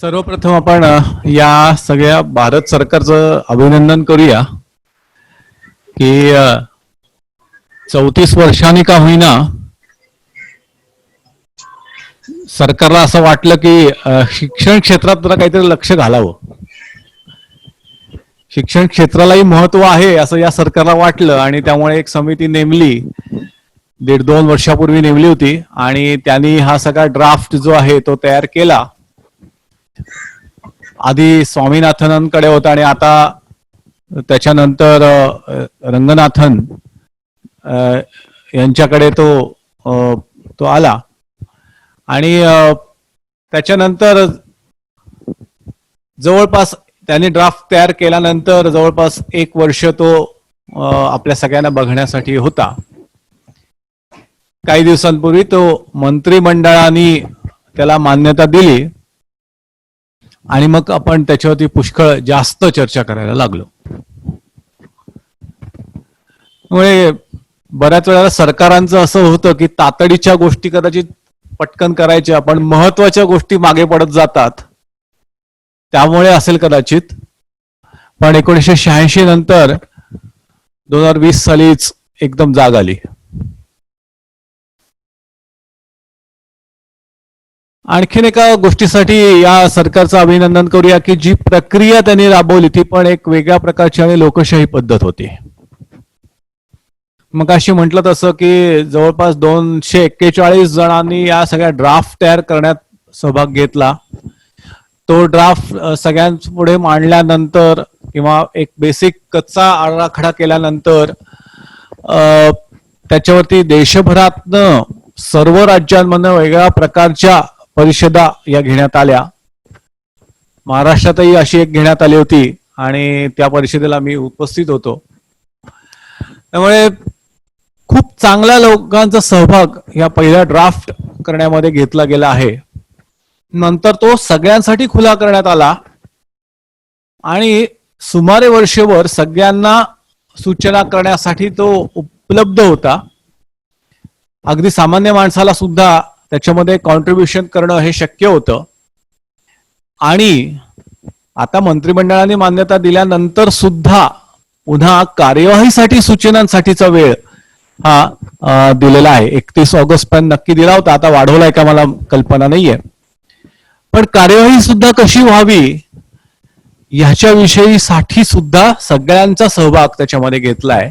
सर्वप्रथम आपण या सगळ्या भारत सरकारचं अभिनंदन करूया की 34 वर्षांनी का होईना सरकारला असं वाटलं की शिक्षण क्षेत्रात जरा काहीतरी लक्ष घालावं. शिक्षण क्षेत्रालाही महत्व आहे असं या सरकारला वाटलं आणि त्यामुळे एक समिती नेमली. 1.5-2 वर्षापूर्वी नेमली होती आणि त्यांनी हा सगळा ड्राफ्ट जो आहे तो तयार केला. आधी स्वामीनाथनकडे होता आणि आता त्याच्यानंतर रंगनाथन यांच्याकडे तो आला आणि त्याच्यानंतर जवळपास त्यांनी ड्राफ्ट तयार केल्यानंतर जवळपास 1 वर्ष तो आपल्या सगळ्यांना बघण्यासाठी होता. काही दिवसांपूर्वी तो मंत्रिमंडळाने त्याला मान्यता दिली आणि मग आपण त्याच्यावरती पुष्कळ जास्त चर्चा करायला लागलो. त्यामुळे बऱ्याच वेळेला सरकारांचं असं होतं की तातडीच्या गोष्टी कदाचित पटकन करायच्या पण महत्वाच्या गोष्टी मागे पडत जातात. त्यामुळे असेल कदाचित. पण 1986 नंतर 2020 सालीच एकदम जाग आली. आणखीन एका गोष्टीसाठी या सरकारचं अभिनंदन करूया की जी प्रक्रिया त्यांनी राबवली ती पण एक वेगळ्या प्रकारची आणि लोकशाही पद्धत होती. मग अशी म्हटलं तसं की जवळपास 241 जणांनी या सगळ्या ड्राफ्ट तयार करण्यात सहभाग घेतला. तो ड्राफ्ट सगळ्यांपुढे मांडल्यानंतर किंवा एक बेसिक कच्चा आराखडा केल्यानंतर त्याच्यावरती देशभरातनं सर्व राज्यांमधनं वेगळ्या प्रकारच्या परिषदा या घेण्यात आल्या. महाराष्ट्रातही अशी एक घेण्यात आली होती आणि त्या परिषदेला मी उपस्थित होतो. त्यामुळे खूप चांगल्या लोकांचा सहभाग या पहिल्या ड्राफ्ट करण्यामध्ये घेतला गेला आहे. नंतर तो सगळ्यांसाठी खुला करण्यात आला आणि सुमारे वर्षभर सगळ्यांना सूचना करण्यासाठी तो उपलब्ध होता. अगदी सामान्य माणसाला सुद्धा त्याच्यामध्ये कॉन्ट्रीब्युशन करणं हे शक्य होतं. आणि आता मंत्रिमंडळाने मान्यता दिल्यानंतर सुद्धा पुन्हा कार्यवाहीसाठी सूचनांसाठीचा वेळ हा दिलेला आहे. 31 ऑगस्ट पर्यंत नक्की दिला होता. आता वाढवलाय का मला कल्पना नाहीये. पण कार्यवाही सुद्धा कशी व्हावी ह्याच्याविषयी साठी सुद्धा सगळ्यांचा सहभाग त्याच्यामध्ये घेतलाय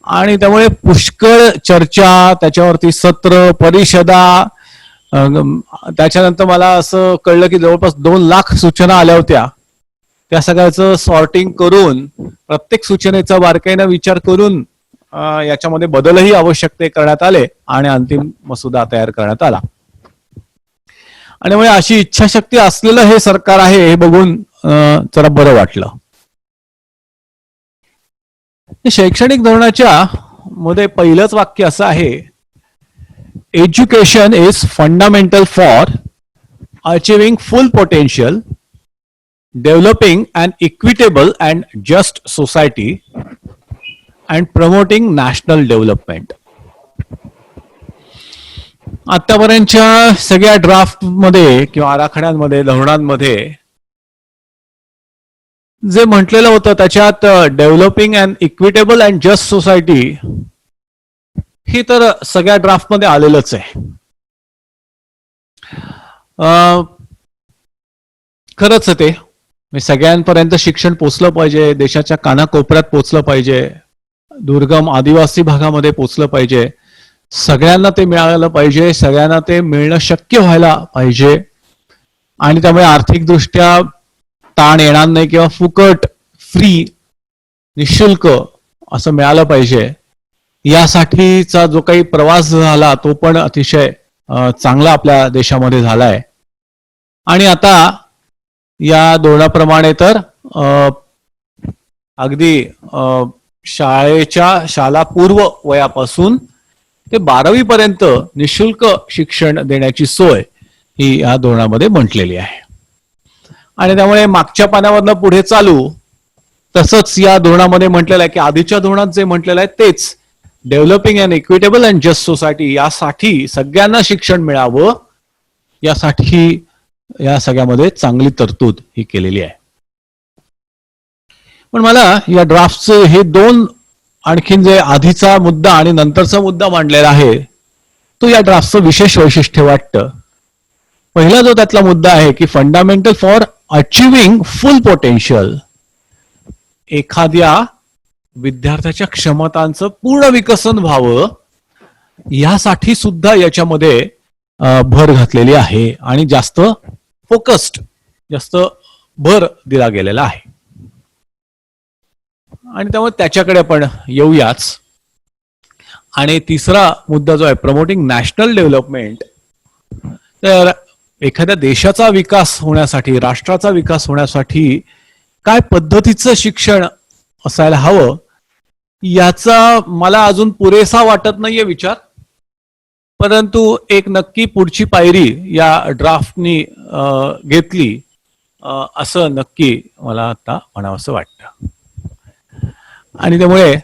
आणि त्यामुळे पुष्कळ चर्चा त्याच्यावरती सत्र परिषदा. त्याच्यानंतर मला असं कळलं की जवळपास 2 लाख सूचना आल्या होत्या. त्या सगळ्याचं सॉर्टिंग करून प्रत्येक सूचनेचा बारकाईने विचार करून याच्यामध्ये बदलही आवश्यक ते करण्यात आले आणि अंतिम मसुदा तयार करण्यात आला. आणि म्हणजे अशी इच्छाशक्ती असलेलं हे सरकार आहे हे बघून जरा बरं वाटलं. शैक्षणिक धोरणाच्या मध्ये पहिलंच वाक्य असं आहे, education is fundamental for achieving full potential, developing an equitable and just society and promoting national development. आतापर्यंतच्या सगळ्या ड्राफ्ट मध्ये किंवा आराखड्यांमध्ये धोरणांमध्ये जे म्हटलेलं होतं त्याच्यात developing and equitable and just society ही तर सगळ्या ड्राफ्ट मध्ये आलेलंच आहे. खरंच ते सगळ्यांपर्यंत शिक्षण पोचलं पाहिजे, देशाच्या कानाकोपऱ्यात पोचलं पाहिजे, दुर्गम आदिवासी भागामध्ये पोचलं पाहिजे, सगळ्यांना ते मिळालं पाहिजे, सगळ्यांना ते मिळणं शक्य व्हायला पाहिजे आणि त्यामुळे आर्थिकदृष्ट्या ताण येणार नाही किंवा फुकट फ्री निशुल्क असं मिळालं पाहिजे. यासाठीचा जो काही प्रवास झाला तो पण अतिशय चांगला आपल्या देशामध्ये झालाय. आणि आता या धोरणाप्रमाणे तर अगदी शाळा पूर्व वयापासून ते 12वी पर्यंत निशुल्क शिक्षण देण्याची सोय ही या धोरणामध्ये म्हटलेली आहे. आणि त्यामुळे मागच्या पानावरनं पुढे चालू तसंच या धोरणामध्ये म्हटलेलं आहे की आधीच्या धोरणात जे म्हटलेलं आहे तेच developing and equitable and just society यासाठी सगळ्यांना शिक्षण मिळावं यासाठी या सगळ्यामध्ये चांगली तरतूद ही केलेली आहे. पण मला या ड्राफ्टचे हे दोन आणखीन जे आधीचा मुद्दा आणि नंतरचा मुद्दा मांडलेला आहे तो या ड्राफ्टचं विशेष वैशिष्ट्य वाटतं. पहिला जो त्यातला मुद्दा आहे की fundamental for achieving full potential, एखाद्या विद्यार्थ्याच्या क्षमतांचं पूर्ण विकसन व्हावं यासाठी सुद्धा याच्यामध्ये भर घातलेली आहे आणि जास्त फोकस्ड, जास्त भर दिला गेलेला आहे. आणि त्यामुळे त्याच्याकडे आपण येऊयाच. आणि तिसरा मुद्दा जो आहे प्रमोटिंग नॅशनल डेव्हलपमेंट, तर एखाद्या देशाचा विकास होण्यासाठी, राष्ट्राचा विकास होण्यासाठी काय पद्धतीचं शिक्षण असायला हवं याचा मला अजून पुरेसा वाटत नाहीये विचार. परंतु एक नक्की पुढची पायरी या ड्राफ्टनी घेतली असं नक्की मला आता म्हणावंसं वाटतं. आणि त्यामुळे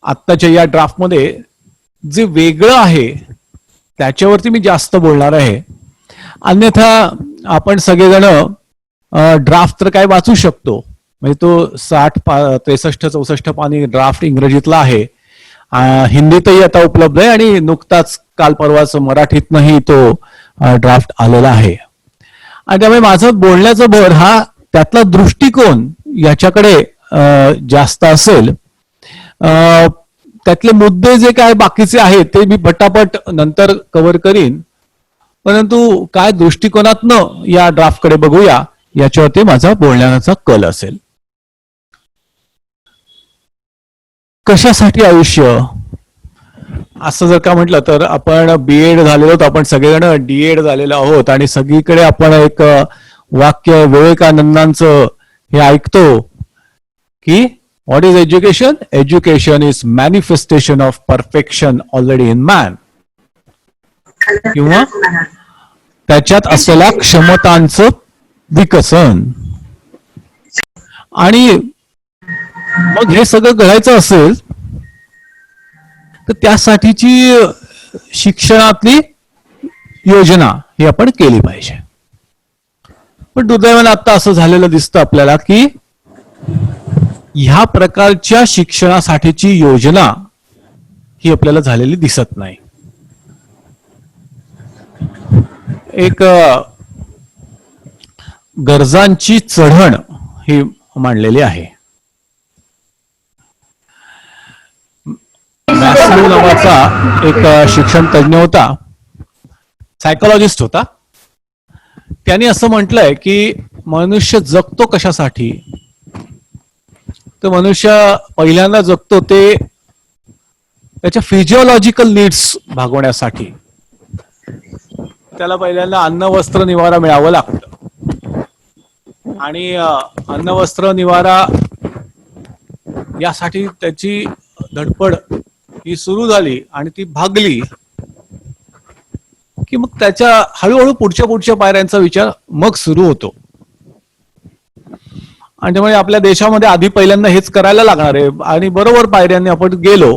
आत्ताच्या या ड्राफ्टमध्ये जे वेगळं आहे त्याच्यावरती मी जास्त बोलणार आहे. अन्यथा आपण सगळेजण ड्राफ्ट तर काय वाचू शकतो, म्हणजे तो 63-64 पानी ड्राफ्ट इंग्रजीतला आहे, हिंदीतही आता उपलब्ध आहे आणि नुकताच काल परवाच मराठीतनंही तो ड्राफ्ट आलेला आहे. आणि त्यामुळे माझं बोलण्याचा भर हा त्यातला दृष्टिकोन याच्याकडे जास्त असेल. त्यातले मुद्दे जे काय बाकीचे आहेत ते मी पटापट नंतर कव्हर करीन, परंतु काय दृष्टिकोनातनं या ड्राफ्टकडे बघूया याच्यावरती माझा बोलण्याचा कल असेल. कशासाठी आयुष्य असं जर का म्हटलं तर आपण बीएड झालेलो आहोत, आपण सगळेजण डीएड झालेलो आहोत आणि सगळीकडे आपण एक वाक्य विवेकानंदांचं हे ऐकतो की what is education? Education is manifestation of perfection already in man, किंवा त्याच्यात असलेल्या क्षमतांचं विकसन. आणि मग हे सगळं घडायचं असेल तर त्यासाठीची शिक्षणातली योजना ही आपण केली पाहिजे. पण दुर्दैवाने आता असं झालेलं दिसतं आपल्याला की ह्या प्रकारच्या शिक्षणासाठीची योजना ही आपल्याला झालेली दिसत नाही. एक गरजांची चढण ही मांडलेली आहे. मॅस्लो नावाचा एक शिक्षण तज्ञ होता, सायकोलॉजिस्ट होता. त्यांनी असं म्हटलंय की मनुष्य जगतो कशासाठी, तर मनुष्य पहिल्यांदा जगतो ते त्याच्या फिजिओलॉजिकल नीड्स भागवण्यासाठी. त्याला पहिल्यांदा अन्न वस्त्र निवारा मिळावं लागतं आणि अन्न वस्त्र निवारा यासाठी त्याची धडपड ही सुरू झाली आणि ती भागली की मग त्याच्या हळूहळू पुढच्या पायऱ्यांचा विचार मग सुरू होतो. आणि त्यामुळे आपल्या देशामध्ये आधी पहिल्यांदा हेच करायला लागणार आहे आणि बरोबर पायऱ्यांनी आपण गेलो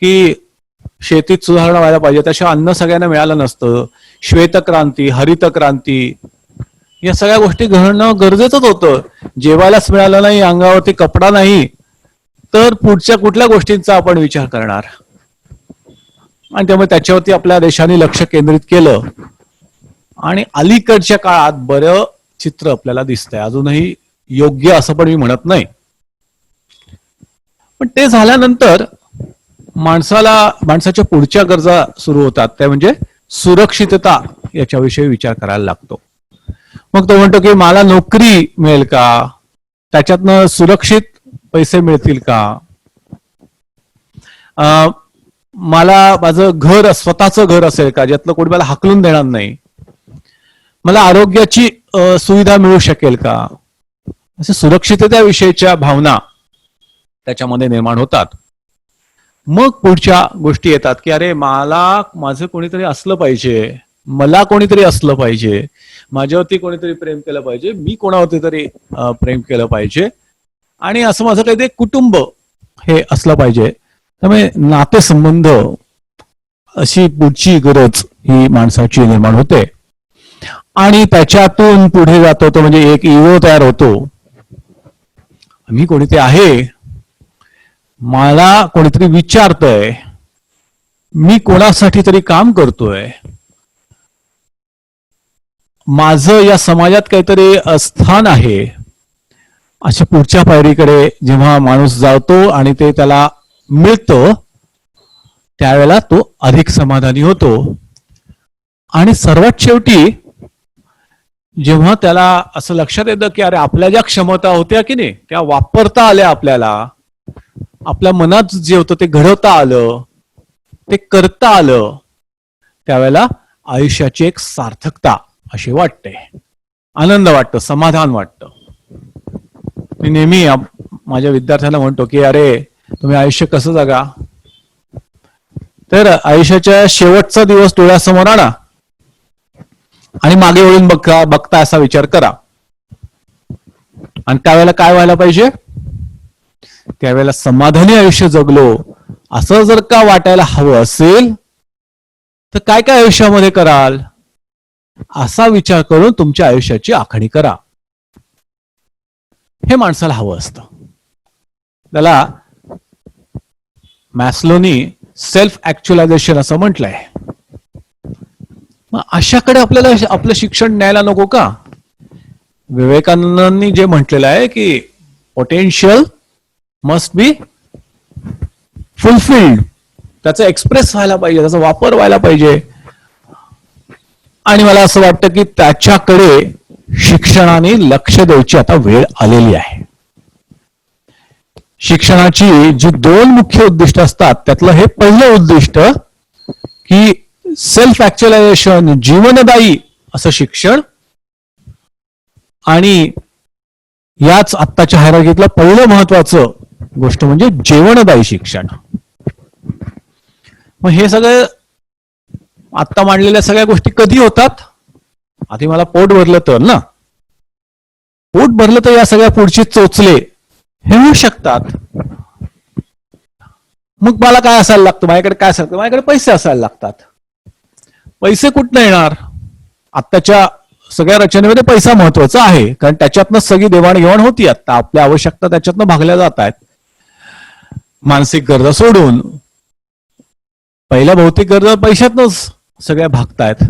की शेतीत सुधारणा व्हायला पाहिजे, तशा अन्न सगळ्यांना मिळालं नसतं. श्वेतक्रांती, हरित क्रांती या सगळ्या गोष्टी घडणं गरजेचंच होतं. जेवायलाच मिळालं नाही, अंगावरती कपडा नाही, तर पुढच्या कुठल्या गोष्टींचा आपण विचार करणार. आणि त्यामुळे त्याच्यावरती आपल्या देशाने लक्ष केंद्रित केलं आणि अलीकडच्या काळात बरं चित्र आपल्याला दिसतंय. अजूनही योग्य असं पण मी म्हणत नाही, पण ते झाल्यानंतर माणसाच्या पुढच्या गरजा सुरू होतात, त्या म्हणजे सुरक्षितता याच्याविषयी विचार करायला लागतो. मग तो म्हणतो की मला नोकरी मिळेल का, त्याच्यातनं सुरक्षित पैसे मिळतील का, मला माझं घर स्वतःचं घर असेल का ज्यातलं कोणी मला हाकलून देणार नाही, मला आरोग्याची सुविधा मिळू शकेल का, असे सुरक्षिततेविषयीच्या भावना त्याच्यामध्ये निर्माण होतात. मग पुढच्या गोष्टी येतात की अरे मला माझं कोणीतरी असलं पाहिजे, मला कोणीतरी असलं पाहिजे, माझ्यावरती कोणीतरी प्रेम केलं पाहिजे, मी कोणावरती तरी प्रेम केलं पाहिजे आणि असं माझं काहीतरी कुटुंब हे असलं पाहिजे. त्यामुळे नातेसंबंध अशी पुढची गरज ही माणसाची निर्माण होते. आणि त्याच्यातून पुढे जातो तो म्हणजे एक इगो तयार होतो. मी कोणीतरी आहे, मला कोणीतरी विचारतंय, मी कोणासाठी तरी काम करतोय, माझं या समाजात काहीतरी स्थान आहे. अशा पुढच्या पायरीकडे जेव्हा माणूस जातो आणि ते त्याला मिळतं, त्यावेळेला तो अधिक समाधानी होतो. आणि सर्वात शेवटी जेव्हा त्याला असं लक्षात येतं की अरे आपल्या ज्या क्षमता होत्या की नाही त्या वापरता आल्या, आपल्याला आपल्या मनात जे होतं ते घडवता आलं, ते करता आलं, त्यावेळेला आयुष्याची एक सार्थकता अशी वाटते, आनंद वाटतं, समाधान वाटतं. मी नेहमी माझ्या विद्यार्थ्यांना म्हणतो की अरे तुम्ही आयुष्य कसं जगा, तर आयुष्याच्या शेवटचा दिवस डोळ्यासमोर आणा आणि मागे वळून बघता असा विचार करा. आणि त्यावेळेला काय व्हायला पाहिजे, त्यावेळेला समाधानी आयुष्य जगलो असं जर का वाटायला हवं असेल तर काय काय आयुष्यामध्ये कराल, असा विचार करून तुमच्या आयुष्याची आखणी करा. हे माणसाला हवं असतं. त्याला मॅस्लोनी सेल्फ ऍक्च्युलायझेशन असं म्हटलंय. मग अशाकडे आपल्याला आपलं शिक्षण न्यायला नको का? विवेकानंदांनी जे म्हटलेलं आहे की पोटेन्शियल मस्ट बी फुलफिल्ड, त्याचं एक्सप्रेस व्हायला पाहिजे, त्याचा वापर व्हायला पाहिजे. आणि मला असं वाटतं की त्याच्याकडे शिक्षणाने लक्ष द्यायची आता वेळ आलेली आहे. शिक्षणाची जी दोन मुख्य उद्दिष्ट असतात त्यातलं हे पहिलं उद्दिष्ट की सेल्फ ऍक्च्युलायझेशन, जीवनदायी असं शिक्षण. आणि याच आत्ताच्या हायरार्कीतलं पहिलं महत्वाचं गोष्ट म्हणजे जीवनदायी शिक्षण. मग हे सगळं आत्ता मांडलेल्या सगळ्या गोष्टी कधी होतात, आधी मला पोट भरलं तर ना, पोट भरलं तर या सगळ्या पुढचे चोचले हे होऊ शकतात. मग मला काय असायला लागतं, माझ्याकडे काय असायला, माझ्याकडे पैसे असायला लागतात. पैसे कुठनं येणार, आत्ताच्या सगळ्या रचनेमध्ये पैसा महत्वाचा आहे, कारण त्याच्यातनं सगळी देवाणघेवाण होती. आता आपल्या आवश्यकता त्याच्यातनं भागल्या जात आहेत. मानसिक गरजा सोडून पहिल्या भौतिक गरजा पैशातनच सगळ्या भागतायत.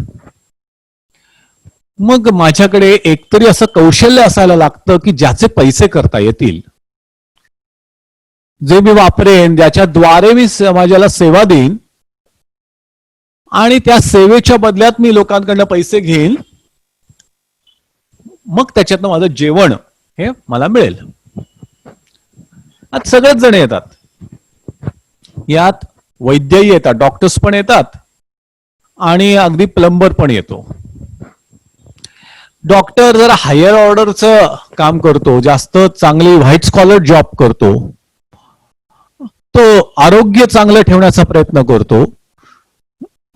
मग माझ्याकडे एकतरी असं कौशल्य असायला लागतं की ज्याचे पैसे करता येतील, जे मी वापरेन, ज्याच्याद्वारे मी समाजाला सेवा देईन आणि त्या सेवेच्या बदल्यात मी लोकांकडनं पैसे घेईन, मग त्याच्यातनं माझं जेवण हे मला मिळेल. आज सगळेच जण येतात, यात वैद्यही येतात, डॉक्टर्स पण येतात आणि अगदी प्लंबर पण येतो. डॉक्टर जर हायर ऑर्डरचं काम करतो, जास्त चांगली व्हाईट स्कॉलर जॉब करतो, तो आरोग्य चांगलं ठेवण्याचा प्रयत्न करतो,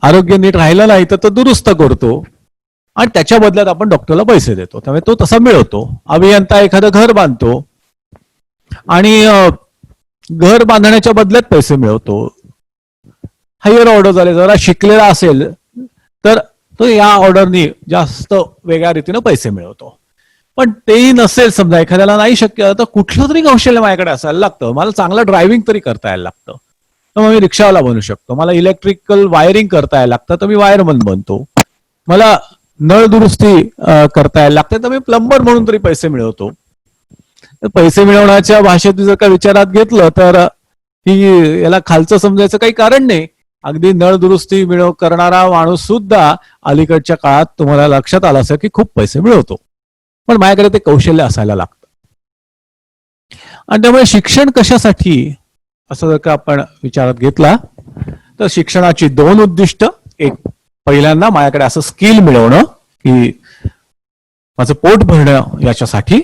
आरोग्य नीट राहिलं नाही तर तो दुरुस्त करतो आणि त्याच्या बदल्यात आपण डॉक्टरला पैसे देतो, त्यामुळे तो तसा मिळवतो. अभियंता एखादं घर बांधतो आणि घर बांधण्याच्या बदल्यात पैसे मिळवतो. हायर ऑर्डर झाले, जरा शिकलेला असेल तर तो या ऑर्डरनी जास्त वेगळ्या रीतीनं पैसे मिळवतो. पण तेही नसेल, समजा एखाद्याला नाही शक्य, तर कुठलं तरी कौशल्य माझ्याकडे असायला लागतं. मला चांगलं ड्रायव्हिंग तरी करता यायला लागतं, तर मग मी रिक्षावाला बनू शकतो. मला इलेक्ट्रिकल वायरिंग करता यायला लागतं, तर मी वायरमन बनतो. मला नळ दुरुस्ती करता यायला लागते, तर मी प्लंबर म्हणून तरी पैसे मिळवतो. पैसे मिळवण्याच्या भाषेत जर का विचारात घेतलं तर ही याला खालचं समजायचं काही कारण नाही. अगदी नळ दुरुस्ती करणारा माणूस सुद्धा अलीकडच्या काळात तुम्हाला लक्षात आलं असेल की खूप पैसे मिळवतो. पण माझ्याकडे ते कौशल्य असायला लागतं. आणि त्यामुळे शिक्षण कशासाठी असं जर का आपण विचारात घेतला तर शिक्षणाची दोन उद्दिष्ट, एक पहिल्यांदा माझ्याकडे असं स्किल मिळवणं की माझं पोट भरणं याच्यासाठी,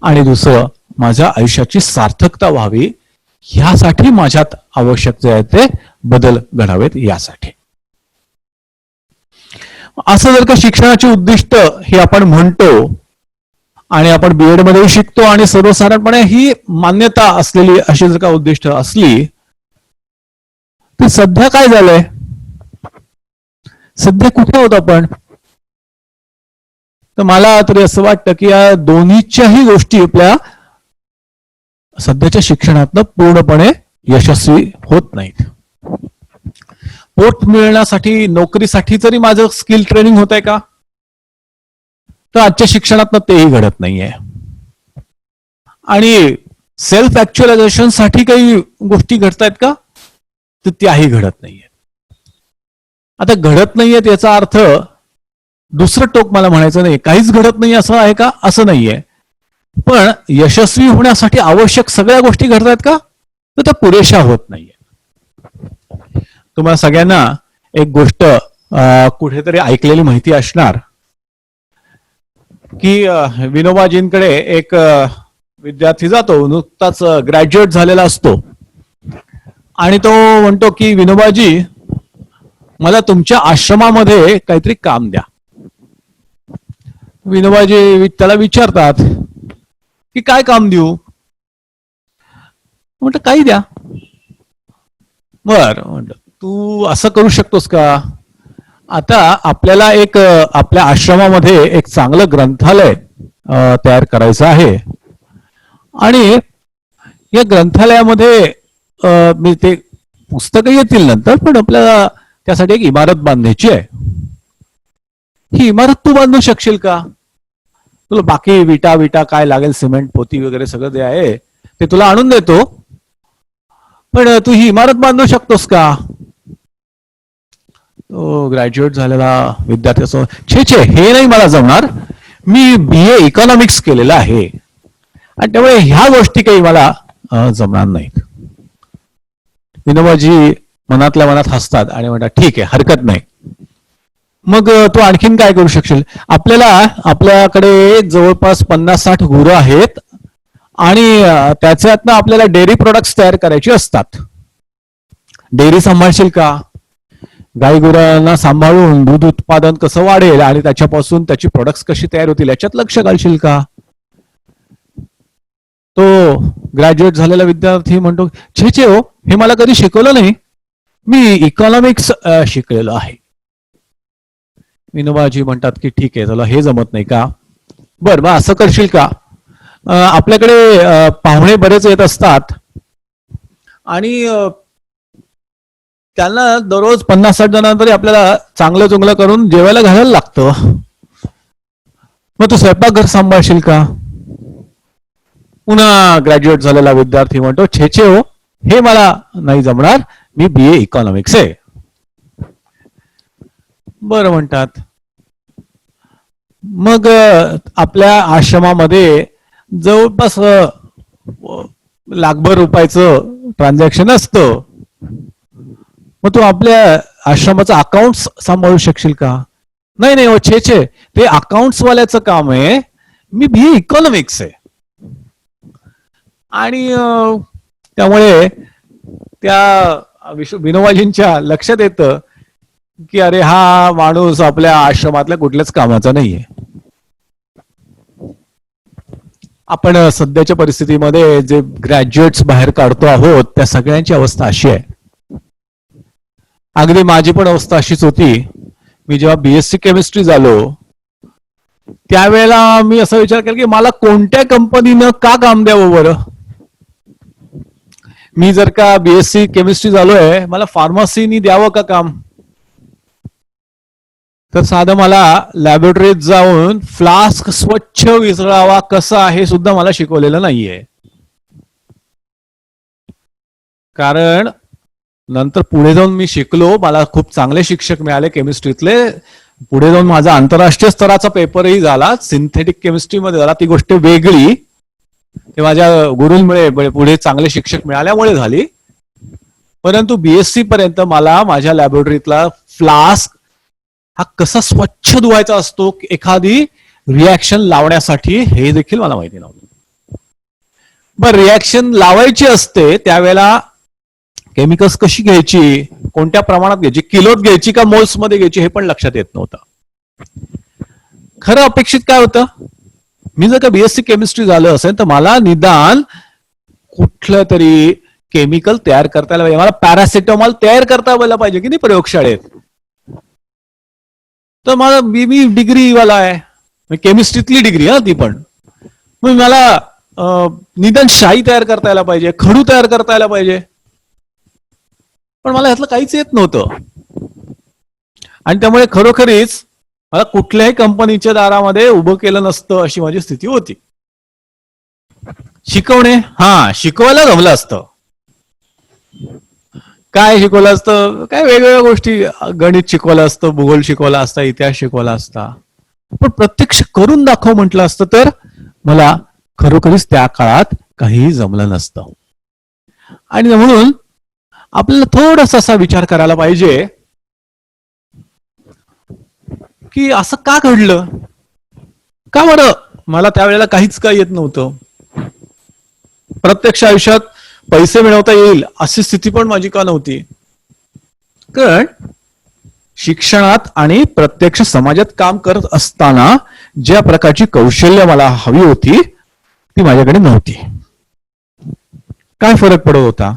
आणि दुसरं माझ्या आयुष्याची सार्थकता व्हावी, ह्यासाठी माझ्यात आवश्यक जे आहे ते बदल घडावेत यासाठी. असं जर का शिक्षणाची उद्दिष्ट हे आपण म्हणतो आणि आपण बीएड मध्ये शिकतो आणि सर्वसाधारणपणे ही मान्यता असलेली अशी जर का उद्दिष्ट असली, तर सध्या काय झालंय, सध्या कुठे आहोत आपण? तर मला तरी असं वाटतं की या दोन्हीच्याही गोष्टी आपल्या सध्याच्या शिक्षणातनं पूर्णपणे यशस्वी होत नाहीत. पोट मिळण्यासाठी नोकरीसाठी जरी माझं स्किल ट्रेनिंग होत आहे का, तर आजच्या शिक्षणातनं तेही घडत नाहीये. आणि सेल्फ ऍक्च्युअलायझेशन साठी काही गोष्टी घडतायत का, तर त्याही घडत नाहीये. आता घडत नाहीयेत याचा अर्थ दुसरं टोक मला म्हणायचं नाही, काहीच घडत नाही असं आहे का, असं नाहीये. पण यशस्वी होण्यासाठी आवश्यक सगळ्या गोष्टी घडतायत का, तर त्या पुरेशा होत नाहीये. तुम्हाला सगळ्यांना एक गोष्ट कुठेतरी ऐकलेली माहिती असणार की विनोबाजींकडे एक विद्यार्थी जातो, नुकताच ग्रॅज्युएट झालेला असतो आणि तो म्हणतो की विनोबाजी, मला तुमच्या आश्रमामध्ये काहीतरी काम द्या. विनोबाजी त्याला विचारतात की काय काम देऊ. म्हणतो काही द्या. बर, म्हणलं तू असं करू शकतोस का, आता आपल्याला एक आपल्या आश्रमामध्ये एक चांगलं ग्रंथालय तयार करायचं आहे आणि या ग्रंथालयामध्ये मी ते पुस्तकं येतील नंतर, पण आपल्याला त्यासाठी एक इमारत बांधायची आहे. ही इमारत तू बांधू शकशील का, तुला बाकी विटा काय लागेल, सिमेंट पोती वगैरे सगळं जे आहे ते तुला आणून देतो, पण तू ही इमारत बांधू शकतोस का. तो ग्रॅज्युएट झालेला विद्यार्थी असो, छे हे नाही मला जमणार, मी BA इकॉनॉमिक्स केलेलं आहे आणि त्यामुळे ह्या गोष्टी काही मला जमणार नाहीत. विनोबाजी मनातल्या मनात हसतात आणि म्हणतात ठीक आहे, हरकत नाही. मग तू आणखीन काय करू शकशील, आपल्याकडे जवळपास 50-60 गुरं आहेत आणि त्याच्यातनं आपल्याला डेअरी प्रोडक्ट्स तयार करायचे असतात. डेअरी सांभाळशील का, गाई गुरांना सांभाळून दूध उत्पादन कसं वाढेल आणि त्याच्यापासून त्याची प्रोडक्ट्स कशी तयार होतील याच्यात लक्ष घालशील का. तो ग्रॅज्युएट झालेला विद्यार्थी म्हणतो छे हो, हे मला कधी शिकवलं नाही, मी इकॉनॉमिक्स शिकलेलो आहे. विनोबाजी म्हणतात की ठीक आहे, चला हे जमत नाही का, बर मग असं करशील का, आपल्याकडे पाहुणे बरेच येत असतात आणि त्यांना दररोज 50-60 जणांना तरी आपल्याला चांगलं चुंगलं करून जेवायला घालायला लागतं, मग तू स्वयंपाकघर सांभाळशील का. पुन्हा ग्रॅज्युएट झालेला विद्यार्थी म्हणतो छे हो, हे मला नाही जमणार, मी BA इकॉनॉमिक्स आहे. बरं म्हणतात. मग आपल्या आश्रमामध्ये जवळपास लाखभर रुपयाचं ट्रान्झॅक्शन असतं, मग तू आपल्या आश्रमाचं अकाउंट्स सांभाळू शकशील का. नाही हो छे, ते अकाउंट्स वाल्याचं काम आहे, मी BA इकॉनॉमिक्स आहे. आणि त्यामुळे त्या विनोबाजींच्या लक्षात येतं की अरे हा माणूस आपल्या आश्रमातल्या कुठल्याच कामाचा नाहीये. आपण सध्याच्या परिस्थितीमध्ये जे ग्रॅज्युएट्स बाहेर काढतो आहोत त्या सगळ्यांची अवस्था अशी आहे. अगदी माझी पण अवस्था अशीच होती. मी जेव्हा BSc केमिस्ट्री झालो त्यावेळेला मी असा विचार केला की मला कोणत्या कंपनीनं का काम द्यावं बरं. मी जर का BSc केमिस्ट्री झालोय, मला फार्मसीनी द्यावं का काम. तर साधं मला लॅबोरेटरीत जाऊन फ्लास्क स्वच्छ विसळावा कसा हे सुद्धा मला शिकवलेलं नाहीये. कारण नंतर पुढे जाऊन मी शिकलो, मला खूप चांगले शिक्षक मिळाले केमिस्ट्रीतले. पुढे जाऊन माझा आंतरराष्ट्रीय स्तराचा पेपरही झाला, सिंथेटिक केमिस्ट्रीमध्ये झाला, ती गोष्ट वेगळी. ते माझ्या गुरूंमुळे पुढे चांगले शिक्षक मिळाल्यामुळे झाली. परंतु BSc पर्यंत मला माझ्या लॅबोरेटरीतला फ्लास्क हा कसा स्वच्छ धुवायचा असतो एखादी रिॲक्शन लावण्यासाठी हे देखील मला माहिती नव्हतं. बर, रिॲक्शन लावायची असते त्यावेळेला केमिकल्स कशी घ्यायची, कोणत्या प्रमाणात घ्यायची, किलोत घ्यायची का मोल्स मध्ये घ्यायची हे पण लक्षात येत नव्हतं. खरं अपेक्षित काय होतं, मी जर का BSc केमिस्ट्री झालं असेल तर मला निदान कुठलं तरी केमिकल तयार करता यायला पाहिजे, मला पॅरासिटामॉल तयार करता यायला पाहिजे की नाही प्रयोगशाळेत. तर मला मी डिग्री वाला आहे, केमिस्ट्रीतली डिग्री ती पण. मग मला निदान शाई तयार करता यायला पाहिजे, खडू तयार करता यायला पाहिजे, पण मला यातलं काहीच येत नव्हतं. आणि त्यामुळे खरोखरीच मला कुठल्याही कंपनीच्या दारामध्ये उभं केलं नसतं अशी माझी स्थिती होती. शिकवणे, शिकवायला जमलं असतं. काय शिकवलं असतं, काय वेगवेगळ्या गोष्टी, गणित शिकवलं असतं, भूगोल शिकवला असता, इतिहास शिकवला असता, पण प्रत्यक्ष करून दाखव म्हटलं असतं तर मला खरोखरीच त्या काळात काहीही जमलं नसतं. आणि म्हणून आपल्याला थोडासा असा विचार करायला पाहिजे की असं का घडलं, का बरं मला त्यावेळेला काहीच काय येत नव्हतं. प्रत्यक्ष आयुष्यात पैसे मिळवता येईल अशी स्थिती पण माझी का नव्हती. कारण शिक्षणात आणि प्रत्यक्ष समाजात काम करत असताना ज्या प्रकारची कौशल्य मला हवी होती ती माझ्याकडे नव्हती. काय फरक पडत होता,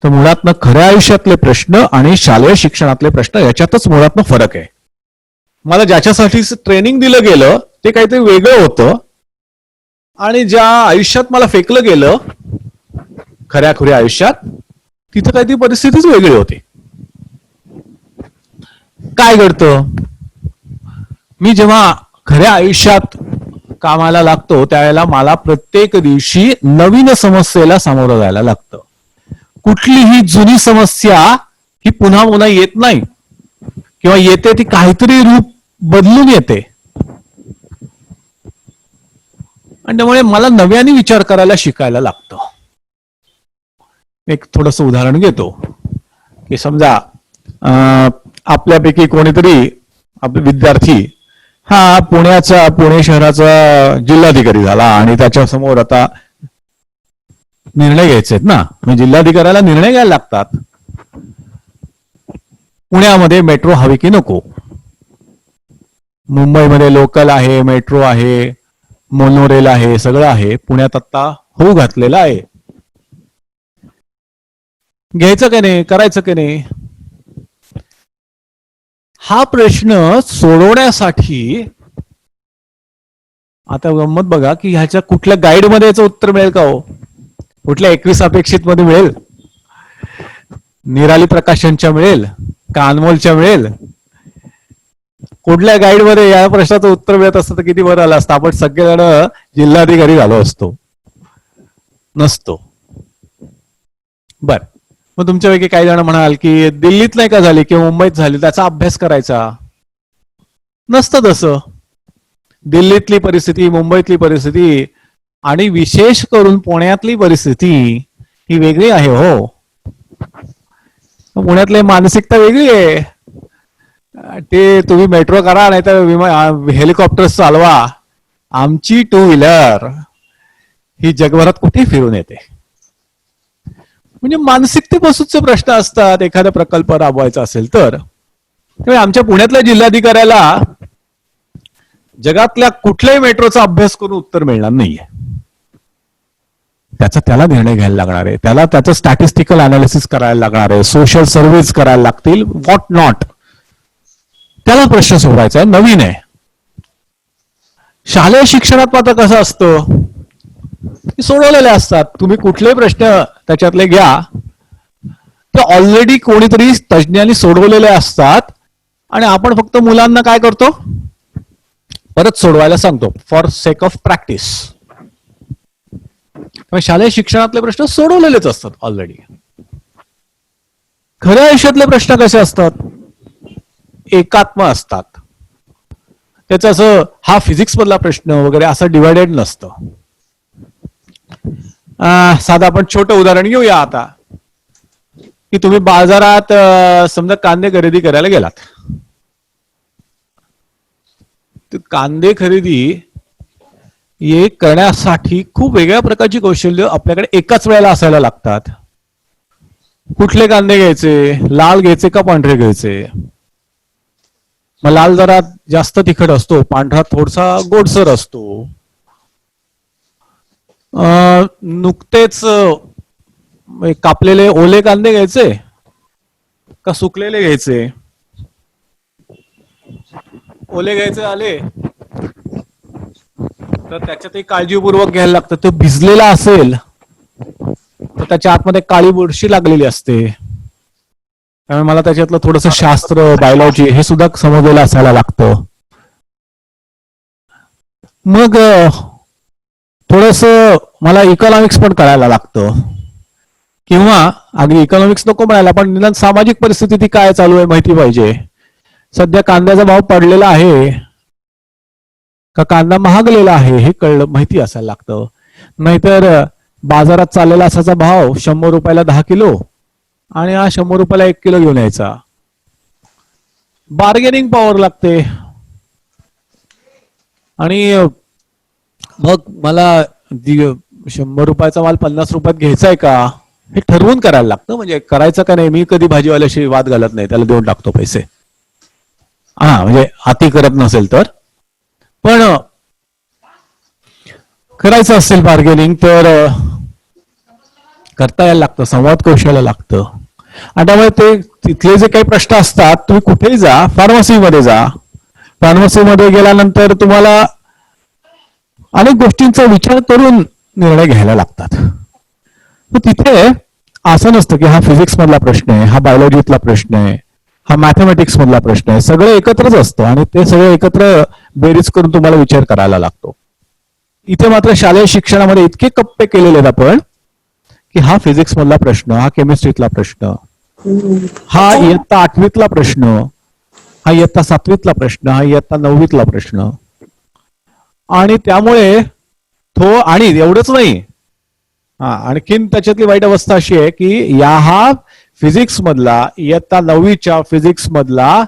तर मुळातनं खऱ्या आयुष्यातले प्रश्न आणि शालेय शिक्षणातले प्रश्न याच्यातच मुळातनं फरक आहे. मला ज्याच्यासाठी ट्रेनिंग दिलं गेलं ते काहीतरी वेगळं होतं, आणि ज्या आयुष्यात मला फेकलं गेलं खऱ्या खुऱ्या आयुष्यात तिथं काहीतरी परिस्थितीच वेगळी होती. काय घडतं, मी जेव्हा खऱ्या आयुष्यात कामाला लागतो त्यावेळेला मला प्रत्येक दिवशी नवीन समस्येला सामोरं जायला लागतं. कुठलीही जुनी समस्या ही पुन्हा पुन्हा येत नाही, किंवा येते ती काहीतरी रूप बदलून येते. आणि त्यामुळे मला नव्याने विचार करायला शिकायला लागतं. एक थोडंसं उदाहरण घेतो की समजा आपल्यापैकी कोणीतरी आपले विद्यार्थी पुणे शहराचा जिल्हाधिकारी झाला आणि त्याच्या समोर आता निर्णय घ्यायचे आहेत ना, म्हणजे जिल्हाधिकाऱ्याला निर्णय घ्यायला लागतात. पुण्यामध्ये मेट्रो हवी की नको, मुंबईमध्ये लोकल आहे, मेट्रो आहे, मोनोरेल आहे, सगळं आहे. पुण्यात आता होऊ घातलेलं आहे. घ्यायचं की नाही, करायचं की नाही, हा प्रश्न सोडवण्यासाठी आता गंमत बघा की ह्याच्या कुठल्या गाईड मध्ये याचं उत्तर मिळेल का हो, कुठल्या 21 अपेक्षित मध्ये मिळेल, निराली प्रकाशनच्या मिळेल का अनमोलच्या मिळेल, कुठल्या गाईड मध्ये या प्रश्नाचं उत्तर मिळत असतं तर किती बरं आलं असतं. आपण सगळेजण जिल्हाधिकारी झालो असतो. नसतो. बर, मग तुमच्यापैकी काही जण म्हणाल की दिल्लीत नाही का झाली किंवा मुंबईत झाली त्याचा अभ्यास करायचा. नसतं तसं. दिल्लीतली परिस्थिती, मुंबईतली परिस्थिती आणि विशेष करून पुण्यातली परिस्थिती ही वेगळी आहे हो. पुण्यातली मानसिकता वेगळी आहे. ते तुम्ही मेट्रो करा नाही तर हेलिकॉप्टर चालवा, आमची टू व्हीलर ही जगभरात कुठे फिरून येते. म्हणजे मानसिकतेपासूनचे प्रश्न असतात एखादा प्रकल्प राबवायचा असेल तर. आमच्या पुण्यातल्या जिल्हाधिकाऱ्याला जगातल्या कुठल्याही मेट्रोचा अभ्यास करून उत्तर मिळणार नाहीये. त्याला निर्णय घ्यायला लागणार आहे, त्याला त्याचं स्टॅटिस्टिकल अनालिसिस करायला लागणार आहे, सोशल सर्व्हेज करायला लागतील, व्हॉट नॉट. त्याला प्रश्न सोडवायचा आहे, नवीन आहे. शालेय शिक्षणात मात्र कसं असतं, सोडवलेले असतात. तुम्ही कुठलेही प्रश्न त्याच्यातले घ्या ते ऑलरेडी कोणीतरी तज्ज्ञांनी सोडवलेले असतात आणि आपण फक्त मुलांना काय करतो, परत सोडवायला सांगतो फॉर सेक ऑफ प्रॅक्टिस. शालेय शिक्षणातले प्रश्न सोडवलेलेच असतात ऑलरेडी. खऱ्या आयुष्यातले प्रश्न कसे असतात, एकात्म असतात. त्याचं असं हा फिजिक्स मधला प्रश्न वगैरे असं डिवायडेड नसतं. साधा आपण छोटं उदाहरण घेऊया आता की तुम्ही बाजारात समजा कांदे खरेदी करायला गेलात. कांदे खरेदी हे करण्यासाठी खूप वेगळ्या प्रकारची कौशल्य आपल्याकडे एकाच वेळेला असायला लागतात. कुठले कांदे घ्यायचे, लाल घ्यायचे का पांढरे घ्यायचे. मग लाल जरा जास्त तिखट असतो, पांढरा थोडासा गोडसर असतो. नुकतेच कापलेले ओले कांदे घ्यायचे का सुकलेले घ्यायचे. ओले घ्यायचे आले तर त्याच्यातही काळजीपूर्वक घ्यायला लागतं. तो भिजलेला असेल तर त्याच्या आतमध्ये काळी बुरशी लागलेली असते. त्यामुळे मला त्याच्यातलं थोडंसं शास्त्र, बायोलॉजी हे सुद्धा समजलेलं असायला लागतं. मग थोडस मला इकॉनॉमिक्स पण कळायला लागतं, किंवा अगदी इकॉनॉमिक्स नको म्हणायला, पण निदान सामाजिक परिस्थिती ती काय चालू आहे माहिती पाहिजे. सध्या कांद्याचा भाव पडलेला आहे का कांदा महागलेला आहे हे कळलं माहिती असायला लागतं. नाहीतर बाजारात चाललेला असाचा भाव 100 रुपयाला 10 किलो आणि हा 100 रुपयाला 1 किलो घेऊन यायचा. बार्गेनिंग पॉवर लागते. आणि मग मला 100 रुपयाचा माल 50 रुपयात घ्यायचा आहे का हे ठरवून करायला लागतं. म्हणजे करायचं का नाही, मी कधी भाजीवाल्याशी वाद घालत नाही, त्याला देऊन टाकतो पैसे. म्हणजे हाती करत नसेल तर. पण करायचं असेल बार्गेनिंग तर करता यायला लागतं, संवाद कौशल्य लागतं. आणि त्यामुळे ते तिथले जे काही प्रश्न असतात, तुम्ही कुठेही जा, फार्मसीमध्ये जा, फार्मसीमध्ये गेल्यानंतर तुम्हाला अनेक गोष्टींचा विचार करून निर्णय घ्यायला लागतात. तर तिथे असं नसतं की हा फिजिक्स मधला प्रश्न आहे, हा बायोलॉजीतला प्रश्न आहे, हा मॅथमॅटिक्स मधला प्रश्न आहे. सगळं एकत्रच असतं आणि ते सगळं एकत्र बेरीज करून तुम्हाला विचार करायला लागतो. इथे मात्र शालेय शिक्षणामध्ये इतके कप्पे केलेले आहेत आपण की हा फिजिक्स मधला प्रश्न, हा केमिस्ट्रीतला प्रश्न, हा इयत्ता 8वीतला प्रश्न, हा इयत्ता 7वीतला प्रश्न, हा इयत्ता 9वीतला प्रश्न. आणि त्यामुळे आणि एवढंच नाही, आणखीन त्याच्यातली वाईट अवस्था अशी आहे की हा फिजिक्स मधला, इयत्ता 9वीच्या फिजिक्स मधला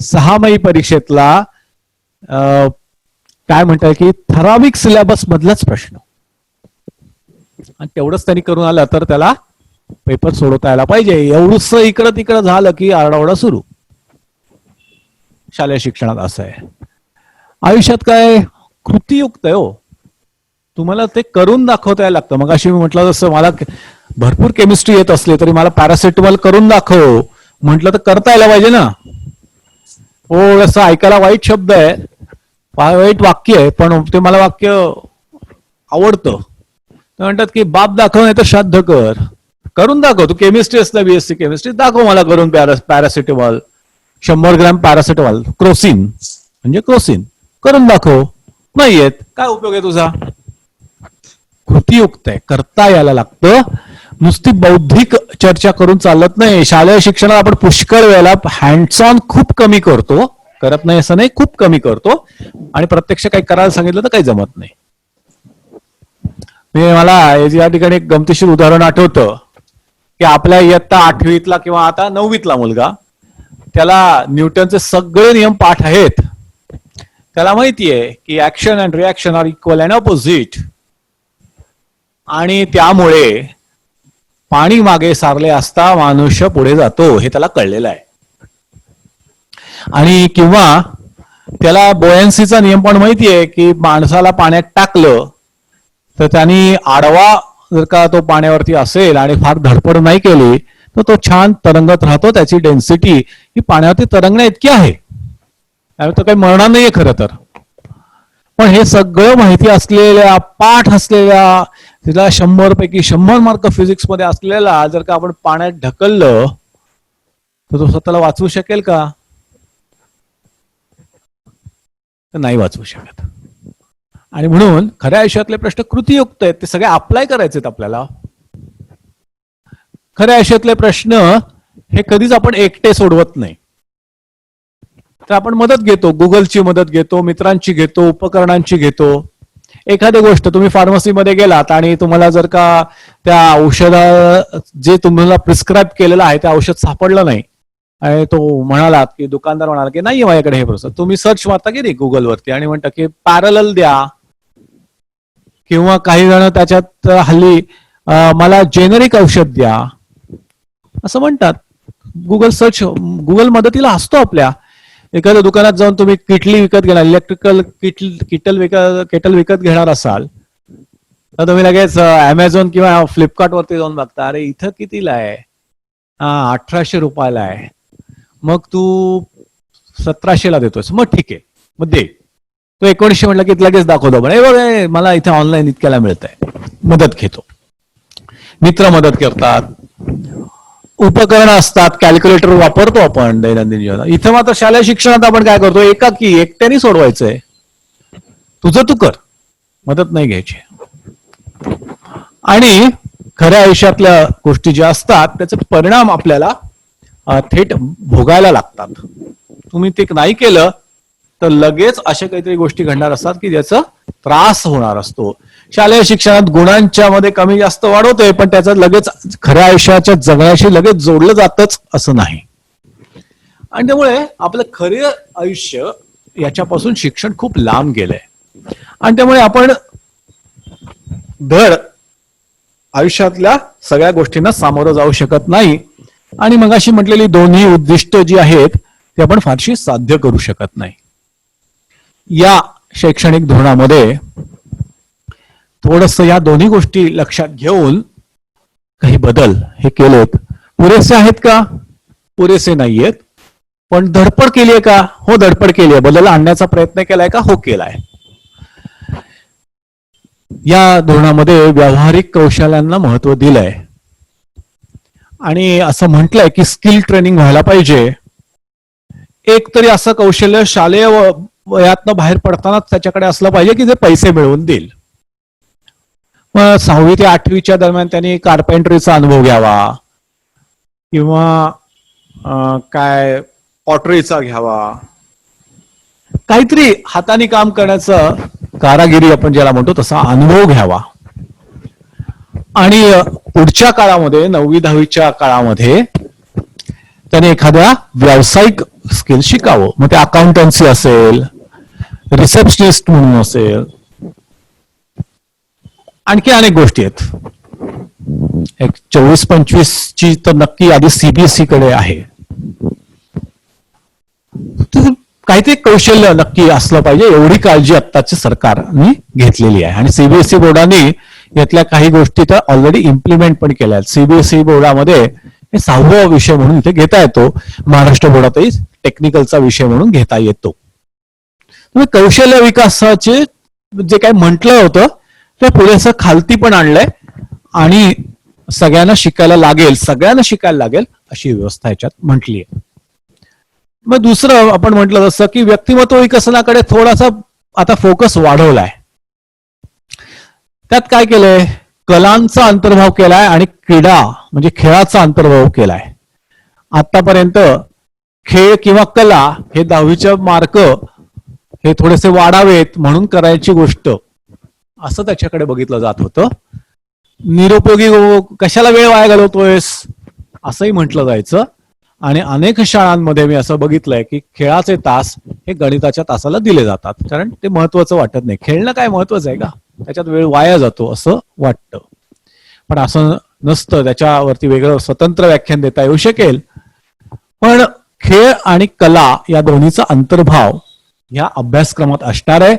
6माही परीक्षेतला काय म्हणतात की ठराविक सिलेबस मधलाच प्रश्न. आणि तेवढंच त्यांनी करून आलं तर त्याला पेपर सोडवता यायला पाहिजे. एवढंच इकडं तिकडं झालं की आरडाओरडा सुरू. शालेय शिक्षणात असं आहे. आयुष्यात काय कृतीयुक्त आहे हो. तुम्हाला ते करून दाखवता यायला लागतं. मग अशी मी म्हटलं जसं मला भरपूर केमिस्ट्री येत असले तरी मला पॅरासिटामॉल करून दाखव म्हटलं तर करता यायला पाहिजे ना. असं ऐकायला वाईट शब्द आहे, वाईट वाक्य आहे, पण ते मला वाक्य आवडतं. ते म्हणतात की बाप दाखव नाही तर श्राद्ध कर. करून दाखव. तू केमिस्ट्री असला, बीएससी केमिस्ट्री, दाखव मला करून पॅरासिटामॉल 100 ग्रॅम पॅरासिटामॉल, क्रोसिन म्हणजे क्रोसिन करून दाखव. नाही येत, काय उपयोग आहे तुझा. कृतीयुक्त आहे, करता यायला लागतं. नुसती बौद्धिक चर्चा करून चालत नाही. शालेय शिक्षणात आपण पुष्कळ वेळेला हँड्स ऑन खूप कमी करतो, करत नाही असं नाही, खूप कमी करतो. आणि प्रत्यक्ष काही करायला सांगितलं तर काही जमत नाही. मला या ठिकाणी एक गमतीशीर उदाहरण आठवतं की आपल्या इयत्ता 8वीतला किंवा आता 9वीतला मुलगा, त्याला न्यूटनचे सगळे नियम पाठ आहेत. त्याला माहितीये की action and reaction are equal and opposite. आणि त्यामुळे पाणी मागे सारले असता मनुष्य पुढे जातो हे त्याला कळलेलं आहे. आणि किंवा त्याला बोयन्सीचा नियम पण माहितीये की माणसाला पाण्यात टाकलं तर त्यांनी आडवा जर का तो पाण्यावरती असेल आणि फार धडपड नाही केली तर तो छान तरंगत राहतो. त्याची डेन्सिटी ही पाण्यावरती तरंगण्या इतकी आहे, त्यामुळे तो काही मरणार नाहीये खरं तर. पण हे सगळं माहिती असलेल्या, पाठ असलेल्या, तिला 100 पैकी 100 मार्क फिजिक्स मध्ये असलेला जर का आपण पाण्यात ढकललं तर तो स्वतःला वाचवू शकेल का. तर नाही वाचवू शकत. आणि म्हणून खऱ्या आयुष्यातले प्रश्न कृतीयुक्त आहेत, ते सगळे अप्लाय करायचे आहेत आपल्याला. खऱ्या आयुष्यातले प्रश्न हे कधीच आपण एकटे सोडवत नाही. तर आपण मदत घेतो, गुगलची मदत घेतो, मित्रांची घेतो, उपकरणांची घेतो. एखादी गोष्ट तुम्ही फार्मसीमध्ये गेलात आणि तुम्हाला जर का त्या औषधा जे तुम्हाला प्रिस्क्राईब केलेलं आहे ते औषध सापडलं नाही आणि तो म्हणालात की दुकानदार म्हणाला की नाहीये माझ्याकडे हे प्रोसेस, तुम्ही सर्च मारता की नाही गुगलवरती आणि म्हणता की पॅरलल द्या, किंवा काही जण त्याच्यात हल्ली मला जेनेरिक औषध द्या असं म्हणतात. गुगल मदतीला असतो आपल्या. एखाद्या दुकानात जाऊन तुम्ही किटली विकत घेणार, इलेक्ट्रिकल केटल विकत घेणार असाल तर तुम्ही लगेच अमेझॉन किंवा फ्लिपकार्ट वरती जाऊन बघता, अरे इथं कितीला आहे, 1800 रुपयाला आहे, मग तू 1700 ला देतोयस, मग ठीक आहे, मग दे. तो 1900 म्हटलं की लगेच दाखवतो, पण हे बघ मला इथे ऑनलाईन इतक्याला मिळतंय, मदत घेतो. मित्र मदत करतात, उपकरणं असतात, कॅल्क्युलेटर वापरतो आपण दैनंदिन जीवनात. इथं मात्र शालेय शिक्षणात आपण काय करतो, एकाकी एकट्याने सोडवायचंय, तुझं तू कर, मदत नाही घ्यायची. आणि खऱ्या आयुष्यातल्या गोष्टी ज्या असतात त्याचे परिणाम आपल्याला थेट भोगायला लागतात. तुम्ही ते नाही केलं तर लगेच अशा काहीतरी गोष्टी घडणार असतात की ज्याचा त्रास होणार असतो. शालेय शिक्षणात गुणांच्या मध्ये कमी जास्त वाढवतोय, पण त्याचं लगेच खऱ्या आयुष्याच्या जगण्याशी लगेच जोडलं जातच असं नाही. आणि त्यामुळे आपलं खरे आयुष्य याच्यापासून शिक्षण खूप लांब गेलंय. आणि त्यामुळे आपण धड आयुष्यातल्या सगळ्या गोष्टींना सामोरं जाऊ शकत नाही. आणि मगाशी म्हटलेली दोन्ही उद्दिष्ट जी आहेत ती आपण फारशी साध्य करू शकत नाही. या शैक्षणिक धोरणामध्ये थोडस या दोन्ही गोष्टी लक्षात घेऊन काही बदल हे केलेत. पुरेसे आहेत का? पुरेसे नाहीयेत. पण धडपड केली आहे का? हो, धडपड केली आहे. बदल आणण्याचा प्रयत्न केलाय का? हो, केलाय. या धोरणामध्ये व्यावहारिक कौशल्यांना महत्व दिलंय आणि असं म्हटलंय की स्किल ट्रेनिंग व्हायला पाहिजे. एक तरी असं कौशल्य शालेय वयातनं बाहेर पडतानाच त्याच्याकडे असलं पाहिजे की जे पैसे मिळवून देईल. मग 6वी ते 8वीच्या दरम्यान त्यांनी कार्पेंटरीचा अनुभव घ्यावा किंवा काय पॉटरीचा घ्यावा, काहीतरी हाताने काम करण्याचं, कारागिरी आपण ज्याला म्हणतो तसा अनुभव घ्यावा. आणि पुढच्या काळामध्ये 9वी-10वीच्या काळामध्ये त्याने एखाद्या व्यावसायिक स्किल शिकावं. मग ते अकाउंटन्सी असेल, रिसेप्शनिस्ट म्हणून असेल, आणखी अनेक गोष्टी आहेत. एक 24-25 ची तर नक्की यादी CBSE कडे आहे. काहीतरी कौशल्य नक्की असलं पाहिजे, एवढी काळजी आत्ताच्या सरकारने घेतलेली आहे. आणि CBSE बोर्डाने यातल्या काही गोष्टी तर ऑलरेडी इम्प्लिमेंट पण केल्या आहेत. CBSE बोर्डामध्ये हे 6वा विषय म्हणून इथे घेता येतो. महाराष्ट्र बोर्डातही टेक्निकलचा विषय म्हणून घेता येतो. कौशल्य विकासाचे जे काही म्हटलं होतं ते पुरेसं खालती पण आणलंय आणि सगळ्यांना शिकायला लागेल अशी व्यवस्था याच्यात म्हटली आहे. मग दुसरं आपण म्हटलं जसं की व्यक्तिमत्व विकसनाकडे थोडासा आता फोकस वाढवलाय. त्यात काय केलंय, कलांचा अंतर्भाव केलाय आणि क्रीडा म्हणजे खेळाचा अंतर्भाव केलाय. आतापर्यंत खेळ किंवा कला हे 10वीचे मार्क हे थोडेसे वाढावेत म्हणून करायची गोष्ट असं त्याच्याकडे बघितलं जात होतं. निरुपयोगी कशाला वेळ वाया घालवतोयस असंही म्हटलं जायचं. आणि अनेक शाळांमध्ये मी असं बघितलंय की खेळाचे तास हे गणिताच्या तासाला दिले जातात, कारण ते महत्वाचं वाटत नाही. खेळणं काय महत्वाचं आहे का? त्याच्यात वेळ वाया जातो असं वाटतं. पण असं नसतं. त्याच्यावरती वेगळं स्वतंत्र व्याख्यान देता येऊ शकेल. पण खेळ आणि कला या दोन्हीचा अंतर्भाव या अभ्यासक्रमात असणार आहे.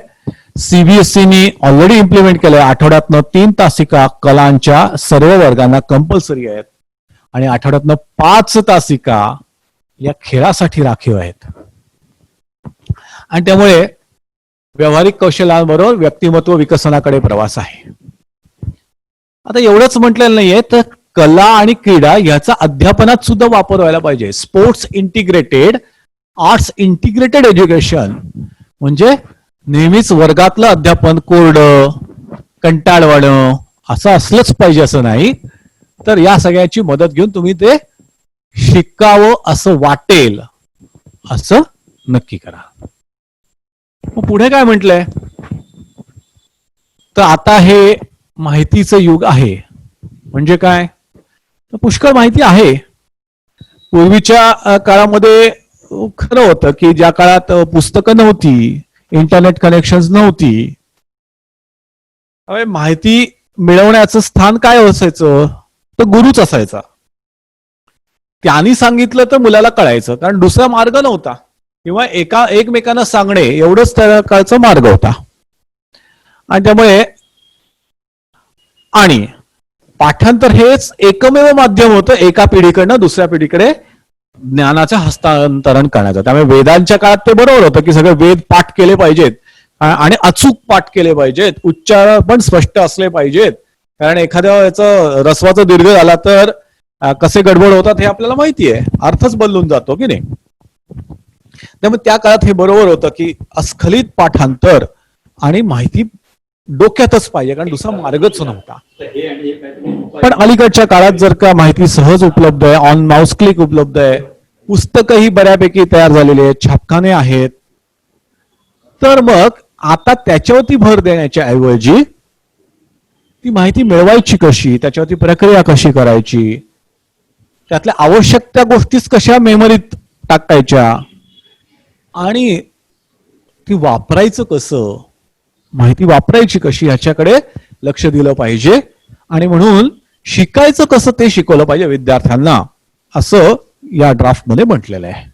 CBSEने ऑलरेडी इम्प्लिमेंट केलंय. आठवड्यातनं 3 तासिका कलांच्या सर्व वर्गांना कंपल्सरी आहेत आणि आठवड्यातनं 5 तासिका या खेळासाठी राखीव आहेत. आणि त्यामुळे व्यावहारिक कौशल्यांबरोबर व्यक्तिमत्व विकसनाकडे प्रवास आहे. आता एवढंच म्हटलेलं नाहीये तर कला आणि क्रीडा याचा अध्यापनात सुद्धा वापर व्हायला पाहिजे. Sports integrated, arts integrated education म्हणजे नेहमीच वर्गातलं अध्यापन कोरडं, कंटाळवाणं असं असलंच पाहिजे असं नाही. तर या सगळ्याची मदत घेऊन तुम्ही ते शिकावं असं वाटेल असं नक्की करा. मग पुढे काय म्हटलंय, तर आता हे माहितीचं युग आहे. म्हणजे काय, तर पुष्कळ माहिती आहे. पूर्वीच्या काळामध्ये खरं होतं की ज्या काळात पुस्तकं नव्हती, इंटरनेट कनेक्शन्स नव्हती, माहिती मिळवण्याचं स्थान काय असायचं, तर गुरुच असायचा. त्यांनी सांगितलं तर मुलाला कळायचं, कारण दुसरा मार्ग नव्हता किंवा एकमेकांना सांगणे एवढंच त्या काळचा मार्ग होता. आणि त्यामुळे आणि पाठांतर हेच एकमेव माध्यम होतं एका पिढीकडनं दुसऱ्या पिढीकडे ज्ञानाचं हस्तांतरण करण्याचं. त्यामुळे वेदांच्या काळात ते बरोबर होतं की सगळे वेद पाठ केले पाहिजेत आणि अचूक पाठ केले पाहिजेत, उच्चार पण स्पष्ट असले पाहिजेत. कारण एखाद्या याचं रस्वाचा दीर्घ झाला तर कसे गडबड होतात हे आपल्याला माहिती आहे, अर्थच बदलून जातो की नाही. त्यामुळे त्या काळात हे बरोबर होतं की अस्खलित पाठांतर आणि माहिती डोक्यातच पाहिजे, कारण दुसरा मार्गच नव्हता. पण अलीकडच्या काळात जर का माहिती सहज उपलब्ध आहे, ऑन माउस क्लिक उपलब्ध आहे, पुस्तकही बऱ्यापैकी तयार झालेली आहेत, छापखाने आहेत, तर मग आता त्याच्यावरती भर देण्याच्या ऐवजी ती माहिती मिळवायची कशी, त्याच्यावरती प्रक्रिया कशी करायची, त्यातल्या आवश्यक त्या गोष्टीच कशा मेमरीत टाकायच्या आणि ती वापरायचं कसं, माहिती वापरायची कशी ह्याच्याकडे लक्ष दिलं पाहिजे. आणि म्हणून शिकायचं कसं ते शिकवलं पाहिजे विद्यार्थ्यांना, असं या ड्राफ्टमध्ये म्हटलेलं आहे.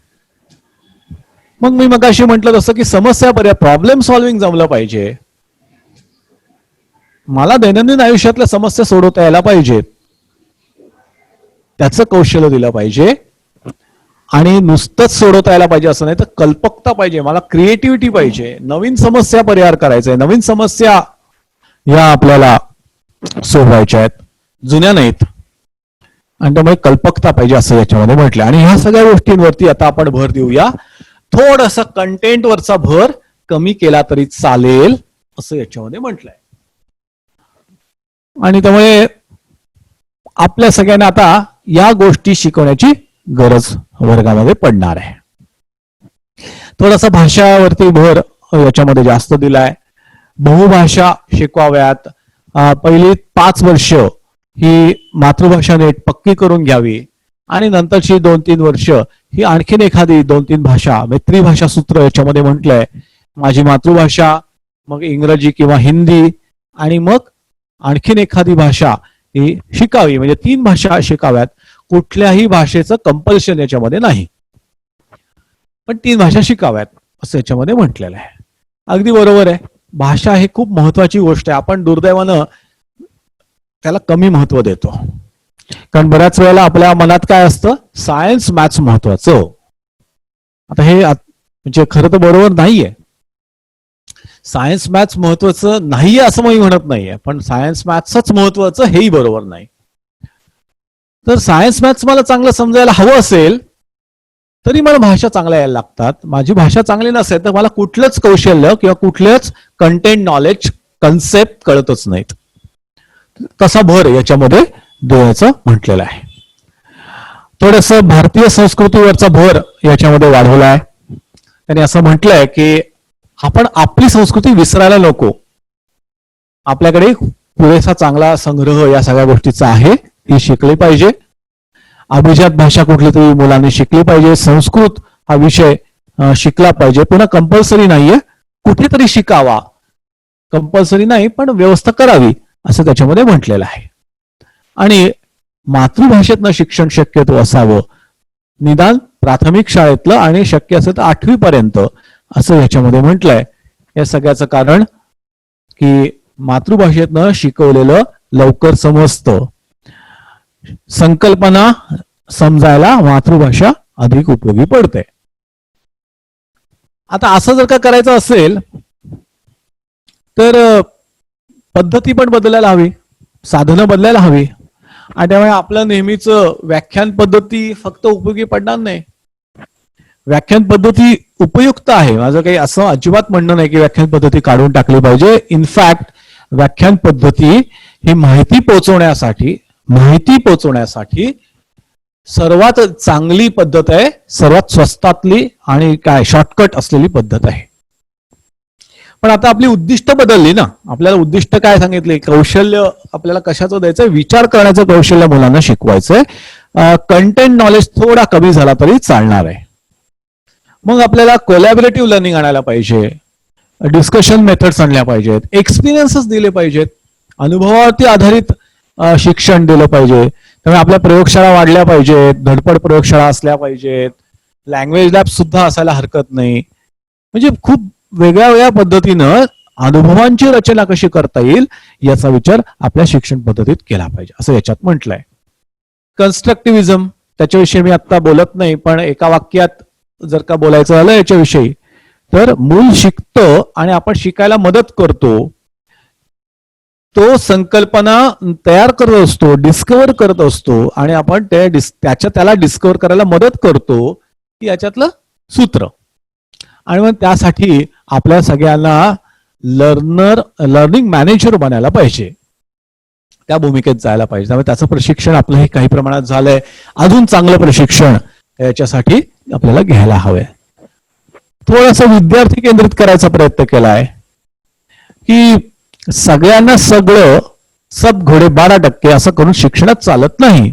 मग मी मगाशी म्हटलं तसं की समस्या पर्याय प्रॉब्लेम सॉल्व्हिंग जमलं पाहिजे. मला दैनंदिन आयुष्यातल्या समस्या सोडवता यायला पाहिजेत, त्याचं कौशल्य दिलं पाहिजे. आणि नुसतंच सोडवता यायला पाहिजे असं नाही, तर कल्पकता पाहिजे, मला क्रिएटिव्हिटी पाहिजे, नवीन समस्या परिहार करायचा आहे, नवीन समस्या या आपल्याला सोडवायच्या आहेत, जुन्या नाहीत. आणि त्यामुळे कल्पकता पाहिजे असं याच्यामध्ये म्हटलं. आणि ह्या सगळ्या गोष्टींवरती आता आपण भर देऊया. थोडंसं कंटेंटवरचा भर कमी केला तरी चालेल असं याच्यामध्ये म्हटलंय. आणि त्यामुळे आपल्या सगळ्यांना आता या गोष्टी शिकवण्याची गरज वर्गामध्ये पडणार आहे. थोडासा भाषावरती भर याच्यामध्ये जास्त दिलाय. बहुभाषा शिकवाव्यात, पहिली 5 वर्ष ही मातृभाषा नीट पक्की करून घ्यावी आणि नंतरची 2-3 वर्ष ही आणखीन एखादी 2-3 भाषा, त्रिभाषा सूत्र याच्यामध्ये म्हटलंय. माझी मातृभाषा, मग इंग्रजी किंवा हिंदी, आणि मग आणखीन एखादी भाषा ही शिकावी, म्हणजे 3 भाषा शिकाव्यात. कुठल्याही भाषेचं कंपल्शन याच्यामध्ये नाही, पण 3 भाषा शिकाव्यात असं याच्यामध्ये म्हटलेलं आहे. अगदी बरोबर आहे, भाषा ही खूप महत्वाची गोष्ट आहे. आपण दुर्दैवानं त्याला कमी महत्व देतो, कारण बऱ्याच वेळेला आपल्या मनात काय असतं, सायन्स मॅथ्स महत्वाचं. आता हे म्हणजे खरं तर बरोबर नाहीये. सायन्स मॅथ्स महत्वाचं नाहीये असं मी म्हणत नाहीये, पण सायन्स मॅथ्सच महत्वाचं हेही बरोबर नाही. तर सायन्स मॅथ्स मला चांगलं समजायला हवं असेल तरी मला भाषा चांगल्या यायला लागतात. माझी भाषा चांगली नसेल तर मला कुठलंच कौशल्य किंवा कुठलंच कंटेंट नॉलेज कन्सेप्ट कळतच नाहीत. तसा भर याच्यामध्ये देण्याचं म्हटलेलं आहे. थोडस भारतीय संस्कृतीवरचा भर याच्यामध्ये वाढवला आहे. त्यांनी असं म्हटलंय की आपण आपली संस्कृती विसरायला नको. आपल्याकडे पुरेसा चांगला संग्रह या सगळ्या गोष्टीचा आहे, ती शिकली पाहिजे. अभिजात भाषा कुठली तरी मुलांनी शिकली पाहिजे. संस्कृत हा विषय शिकला पाहिजे. पुन्हा कंपल्सरी नाहीये, कुठेतरी शिकावा, कंपल्सरी नाही पण व्यवस्था करावी असं त्याच्यामध्ये म्हटलेलं आहे. आणि मातृभाषेतनं शिक्षण शक्यतो असावं, निदान प्राथमिक शाळेतलं आणि शक्य असेल तर 8वी पर्यंत असं ह्याच्यामध्ये म्हटलंय. या सगळ्याचं कारण की मातृभाषेतनं शिकवलेलं लवकर समजतं, संकल्पना समजायला मातृभाषा अधिक उपयोगी पडते. आता असं जर का करायचं असेल तर पद्धती पण बदलायला हवी, साधनं बदलायला हवी. आणि त्यामुळे आपलं नेहमीच व्याख्यान पद्धती फक्त उपयोगी पडणार नाही. व्याख्यान पद्धती उपयुक्त आहे, माझं काही असं अजिबात म्हणणं नाही की व्याख्यान पद्धती काढून टाकली पाहिजे. इनफॅक्ट व्याख्यान पद्धती ही माहिती पोहोचवण्यासाठी सर्वात चांगली पद्धत आहे, सर्वात स्वस्तातली आणि काय शॉर्टकट असलेली पद्धत आहे. पण आता आपली उद्दिष्ट बदलली ना. आपल्याला उद्दिष्ट काय सांगितले, कौशल्य आपल्याला कशाचं द्यायचंय, विचार करण्याचं कौशल्य मुलांना शिकवायचंय. कंटेंट नॉलेज थोडा कमी झाला तरी चालणार आहे. मग आपल्याला कोलॅबोरेटिव्ह लर्निंग आणायला पाहिजे, डिस्कशन मेथड्स आणल्या पाहिजेत, एक्सपिरियन्सेस दिले पाहिजेत, अनुभवावरती आधारित शिक्षण दिलं पाहिजे. त्यामुळे आपल्या प्रयोगशाळा वाढल्या पाहिजेत, धडपड प्रयोगशाळा असल्या पाहिजेत, लँग्वेज लॅब सुद्धा असायला हरकत नाही. म्हणजे खूप वेगळ्या पद्धतीनं अनुभवांची रचना कशी करता येईल याचा विचार आपल्या शिक्षण पद्धतीत केला पाहिजे असं याच्यात म्हटलंय. कन्स्ट्रक्टिव्हिजम त्याच्याविषयी मी आता बोलत नाही, पण एका वाक्यात जर का बोलायचं झालं याच्याविषयी तर मूल शिकतं आणि आपण शिकायला मदत करतो. तो संकल्पना तयार करत असतो, डिस्कवर करत असतो आणि आपण त्याला डिस्कवर करायला मदत करतो, याच्यातलं सूत्र. आणि मग त्यासाठी आपल्या सगळ्यांना लर्निंग मॅनेजर बनायला पाहिजे, त्या भूमिकेत जायला पाहिजे. त्यामुळे त्याचं प्रशिक्षण आपलं हे काही प्रमाणात झालंय. अजून चांगलं प्रशिक्षण याच्यासाठी आपल्याला घ्यायला हवंय. थोडस विद्यार्थी केंद्रित करायचा प्रयत्न केलाय की सगळ्यांना सगळं सब घोडे 12% असं करून शिक्षणात चालत नाही.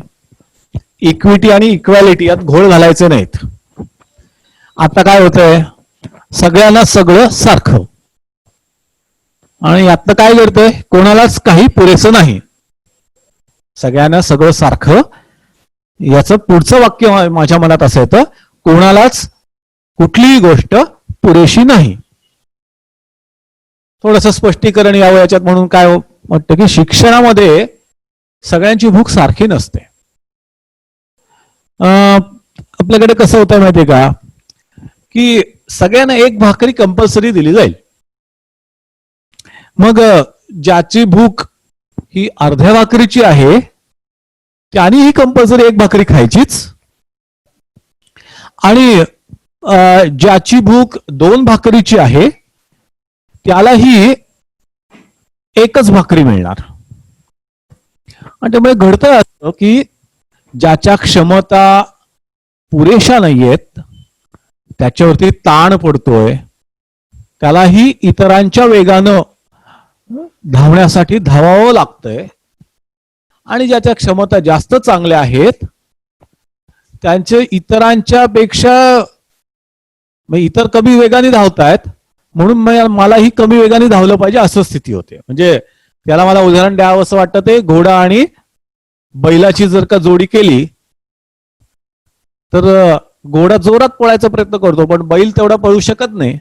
इक्विटी आणि इक्वॅलिटी यात घोळ घालायचे नाहीत. आता काय होतंय, सगळ्यांना सगळं सारखं आणि यातनं काय घडतंय, कोणालाच काही पुरेसं नाही. सगळ्यांना सगळं सारखं याचं पुढचं वाक्य माझ्या मनात असं येतं, कोणालाच कुठलीही गोष्ट पुरेशी नाही. थोडंसं स्पष्टीकरण यावं याच्यात. म्हणून काय वाटतं की शिक्षणामध्ये सगळ्यांची भूक सारखी नसते. आपल्याकडे कसं होतं माहितीये का, की सगळ्यांना एक भाकरी कंपल्सरी दिली जाईल. मग ज्याची भूक ही अर्ध्या भाकरीची आहे त्याने ही कंपल्सरी एक भाकरी खायचीच, आणि ज्याची भूक 2 भाकरीची आहे त्यालाही एकच भाकरी मिळणार. आणि त्यामुळे घडतं असं की ज्याच्या क्षमता पुरेशा नाहीयेत, त्याच्यावरती ताण पडतोय, त्यालाही इतरांच्या वेगानं धावण्यासाठी धावावं लागतंय. आणि ज्याच्या क्षमता जास्त चांगल्या आहेत त्यांचे इतरांच्या पेक्षा इतर कमी वेगाने धावतायत, म्हणून मलाही कमी वेगाने धावलं पाहिजे असं स्थिती होते. म्हणजे त्याला मला उदाहरण द्यावं असं वाटतं, ते घोडा आणि बैलाची जर का जोडी केली तर घोडा जोरात पळायचा प्रयत्न करतो पण बैल तेवढा पळू शकत नाही,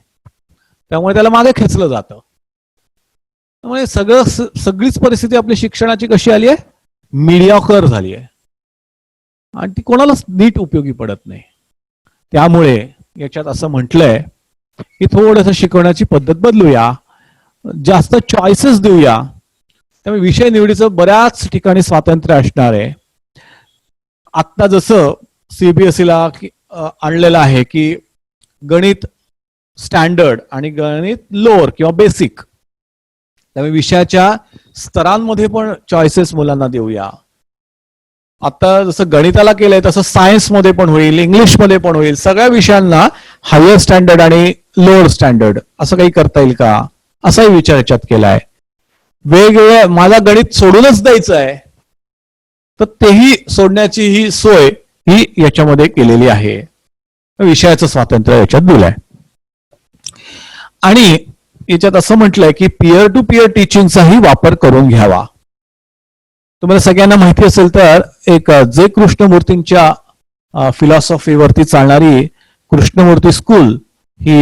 त्यामुळे त्याला मागे खेचलं जातं. त्यामुळे सगळीच परिस्थिती आपली शिक्षणाची कशी आली आहे, मीडियाकर झाली आहे आणि ती कोणालाच नीट उपयोगी पडत नाही. त्यामुळे याच्यात असं म्हटलंय की थोडंसं शिकवण्याची पद्धत बदलूया, जास्त चॉईसेस देऊया. त्यामुळे विषय निवडीचं बऱ्याच ठिकाणी स्वातंत्र्य असणार आहे. आत्ता जसं सीबीएसईला आणलेलं आहे की गणित स्टँडर्ड आणि गणित लोअर किंवा बेसिक, त्यामुळे विषयाच्या स्तरांमध्ये पण चॉईसेस मुलांना देऊया. आता जसं गणिताला केलंय तसं सायन्स मध्ये पण होईल, इंग्लिश मध्ये पण होईल. सगळ्या विषयांना हायर स्टँडर्ड आणि लोअर स्टँडर्ड असं काही करता येईल का, असाही विचार याच्यात केलाय. वेगवेगळ्या मला गणित सोडूनच द्यायचं आहे तर तेही सोडण्याची ही सोय ही याच्यामध्ये केलेली आहे. विषयाचं स्वातंत्र्य याच्यात दिलंय. आणि याच्यात असं म्हटलंय की पीअर टू पीअर टीचिंगचाही वापर करून घ्यावा. तुम्हाला सगळ्यांना माहिती असेल तर एक जे कृष्णमूर्तींच्या फिलॉसॉफीवरती चालणारी कृष्णमूर्ती स्कूल ही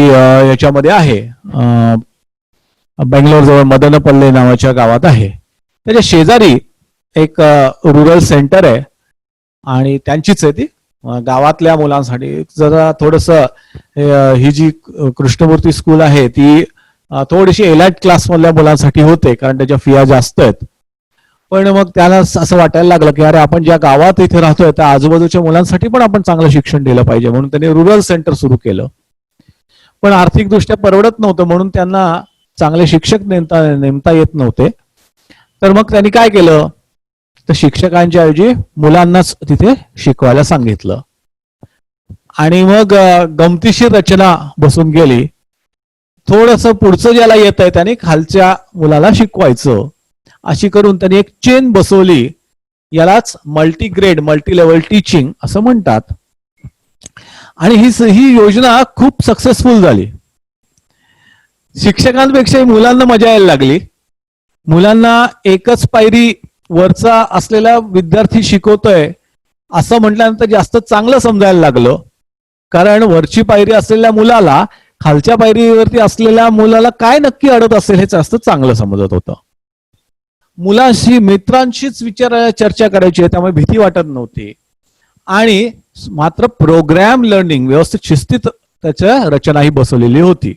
याच्यामध्ये आहे, बेंगलोर जवळ मदनपल्ले नावाच्या गावात आहे. त्याच्या शेजारी एक रुरल सेंटर आहे आणि त्यांचीच आहे ती. गावातल्या मुलांसाठी जरा थोडस ही जी कृष्णमूर्ती स्कूल आहे ती थोडीशी एलाइट क्लास मधल्या मुलांसाठी होते, कारण त्याच्या फिया जास्त आहेत. पण मग त्याला असं वाटायला लागलं की अरे आपण ज्या गावात इथे राहतोय त्या आजूबाजूच्या मुलांसाठी पण आपण चांगलं शिक्षण दिलं पाहिजे, म्हणून त्यांनी रुरल सेंटर सुरू केलं. पण आर्थिकदृष्ट्या परवडत नव्हतं, म्हणून त्यांना चांगले शिक्षक नेमता येत नव्हते. तर मग त्यांनी काय केलं, तर शिक्षकांच्या ऐवजी मुलांनाच तिथे शिकवायला सांगितलं. आणि मग गमतीशीर रचना बसून गेली. थोडस पुढचं ज्याला येत आहे त्याने खालच्या मुलाला शिकवायचं, अशी करून त्यांनी एक चेन बसवली. यालाच मल्टीग्रेड मल्टी लेवल टीचिंग असं म्हणतात. आणि ही योजना खूप सक्सेसफुल झाली. शिक्षकांपेक्षा मुलांना मजा यायला लागली. मुलांना एकच पायरी वरचा असलेला विद्यार्थी शिकवतोय असं म्हटल्यानंतर जास्त चांगलं समजायला लागलं, कारण वरची पायरी असलेल्या मुलाला खालच्या पायरीवरती असलेल्या मुलाला काय नक्की अडत असेल हे जास्त चांगलं समजत होतं. मुलांशी मित्रांशीच चर्चा करायची आहे, त्यामुळे भीती वाटत नव्हती. आणि मात्र प्रोग्राम लर्निंग व्यवस्थित शिस्तीत त्याच्या रचनाही बसवलेली होती.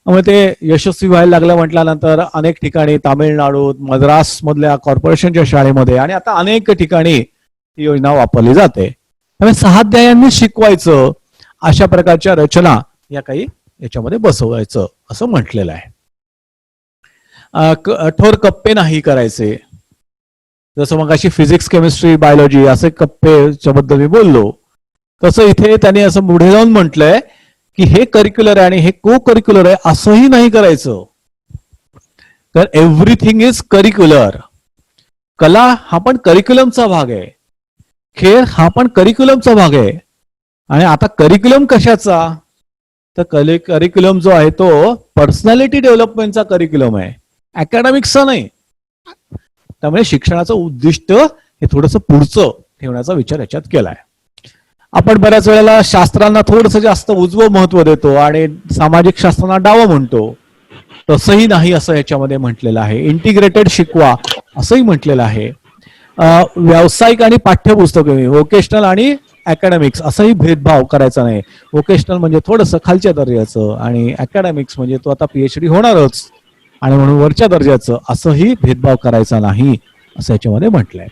त्यामुळे ते यशस्वी व्हायला लागलं म्हटल्यानंतर अनेक ठिकाणी तामिळनाडू, मद्रास मधल्या कॉर्पोरेशनच्या शाळेमध्ये आणि आता अनेक ठिकाणी ही योजना वापरली जाते. त्यामुळे सहाध्यायांनी शिकवायचं अशा प्रकारच्या रचना या काही याच्यामध्ये बसवायचं असं म्हटलेलं आहे. कठोर कप्पे नाही करायचे. जसं मग अशी फिजिक्स, केमिस्ट्री, बायोलॉजी असे कप्पेच्या बद्दल मी बोललो, तसं इथे त्यांनी असं पुढे जाऊन म्हटलंय की हे करिक्युलर आहे आणि हे को करिक्युलर आहे असंही नाही करायचं. तर एव्हरीथिंग इज करिक्युलर. कला हा पण करिक्युलमचा भाग आहे, खेळ हा पण करिक्युलमचा भाग आहे. आणि आता करिक्युलम कशाचा, तर करिक्युलम जो आहे तो पर्सनॅलिटी डेव्हलपमेंटचा करिक्युलम आहे, अकॅडमिक्सचा नाही. त्यामुळे शिक्षणाचं उद्दिष्ट हे थोडंसं पुढचं ठेवण्याचा विचार याच्यात केलाय. आपण बऱ्याच वेळेला शास्त्रांना थोडंसं जास्त उजवं महत्व देतो आणि सामाजिक शास्त्रांना डावं म्हणतो. तसंही नाही असं याच्यामध्ये म्हटलेलं आहे. इंटिग्रेटेड शिकवा असंही म्हटलेलं आहे. व्यावसायिक आणि पाठ्यपुस्तक, व्होकेशनल आणि अकॅडमिक्स असंही भेदभाव करायचा नाही. व्होकेशनल म्हणजे थोडंसं खालच्या दर्जाचं आणि अकॅडमिक्स म्हणजे तो आता PhD होणारच आणि म्हणून वरच्या दर्जाचं, असंही भेदभाव करायचा नाही असं याच्यामध्ये म्हटलंय.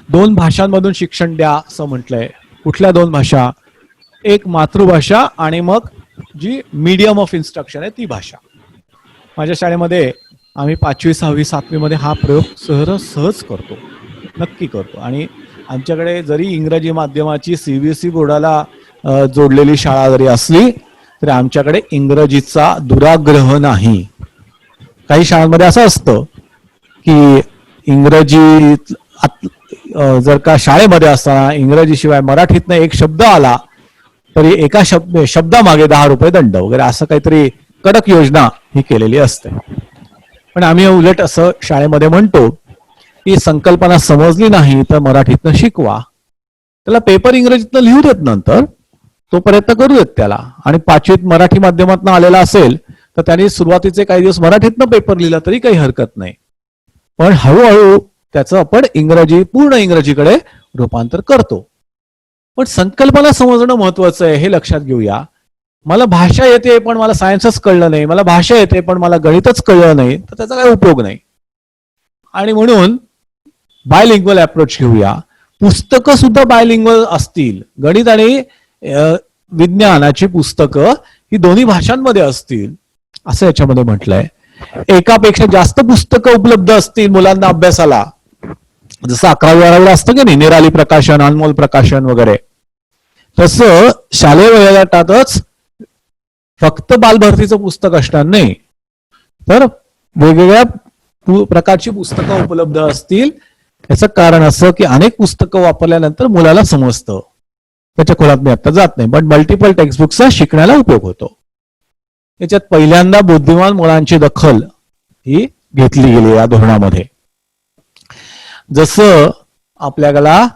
2 भाषांमधून शिक्षण द्या असं म्हटलंय. कुठल्या 2 भाषा? एक मातृभाषा आणि मग जी मीडियम ऑफ इन्स्ट्रक्शन आहे ती भाषा. माझ्या शाळेमध्ये आम्ही 5वी, 6वी, 7वी मध्ये हा प्रयोग सहज करतो, नक्की करतो. आणि आमच्याकडे जरी इंग्रजी माध्यमाची CBSE बोर्डाला जोडलेली शाळा जरी असली तरी आमच्याकडे इंग्रजीचा दुराग्रह नाही. काही शाळांमध्ये असं असतं की इंग्रजी जर का शाळेमध्ये असताना इंग्रजी शिवाय मराठीतनं एक शब्द आला तरी एका शब्दामागे 10 रुपये दंड वगैरे असं काहीतरी कडक योजना ही केलेली असते. पण आम्ही उलट असं शाळेमध्ये म्हणतो की संकल्पना समजली नाही तर मराठीतनं शिकवा. त्याला पेपर इंग्रजीतनं लिहू देत, नंतर तो प्रयत्न करू देत त्याला. आणि 5वीत मराठी माध्यमातून आलेला असेल तर त्यांनी सुरुवातीचे काही दिवस मराठीतनं पेपर लिहिला तरी काही हरकत नाही. पण हळूहळू त्याचं आपण पूर्ण इंग्रजीकडे रूपांतर करतो. पण संकल्पना समजणं महत्वाचं आहे हे लक्षात घेऊया. मला भाषा येते पण मला सायन्सच कळलं नाही, मला भाषा येते पण मला गणितच कळलं नाही, तर त्याचा काही उपयोग नाही. आणि म्हणून बायलिंग्वल अप्रोच घेऊया. पुस्तकं सुद्धा बायलिंग्वल असतील. गणित आणि विज्ञानाची पुस्तकं ही दोन्ही भाषांमध्ये असतील असं याच्यामध्ये म्हटलंय. एकापेक्षा जास्त पुस्तकं उपलब्ध असतील मुलांना अभ्यासाला, जसं 11वी-12वीला असतं की नाही निराली प्रकाशन, अनमोल प्रकाशन वगैरे, तसं शालेय वयोगटातच फक्त बालभारतीचं पुस्तक असणार नाही तर वेगवेगळ्या प्रकारची पुस्तकं उपलब्ध असतील. याचं कारण असं की अनेक पुस्तकं वापरल्यानंतर मुलाला समजतं. त्याच्या खोलात मी आता जात नाही, पण मल्टिपल टेक्स्टबुकचा शिकण्याला उपयोग होतो. याच्यात पहिल्यांदा बुद्धिमान मुलांची दखल ही घेतली गेली या धोरणामध्ये. जसं आपल्याला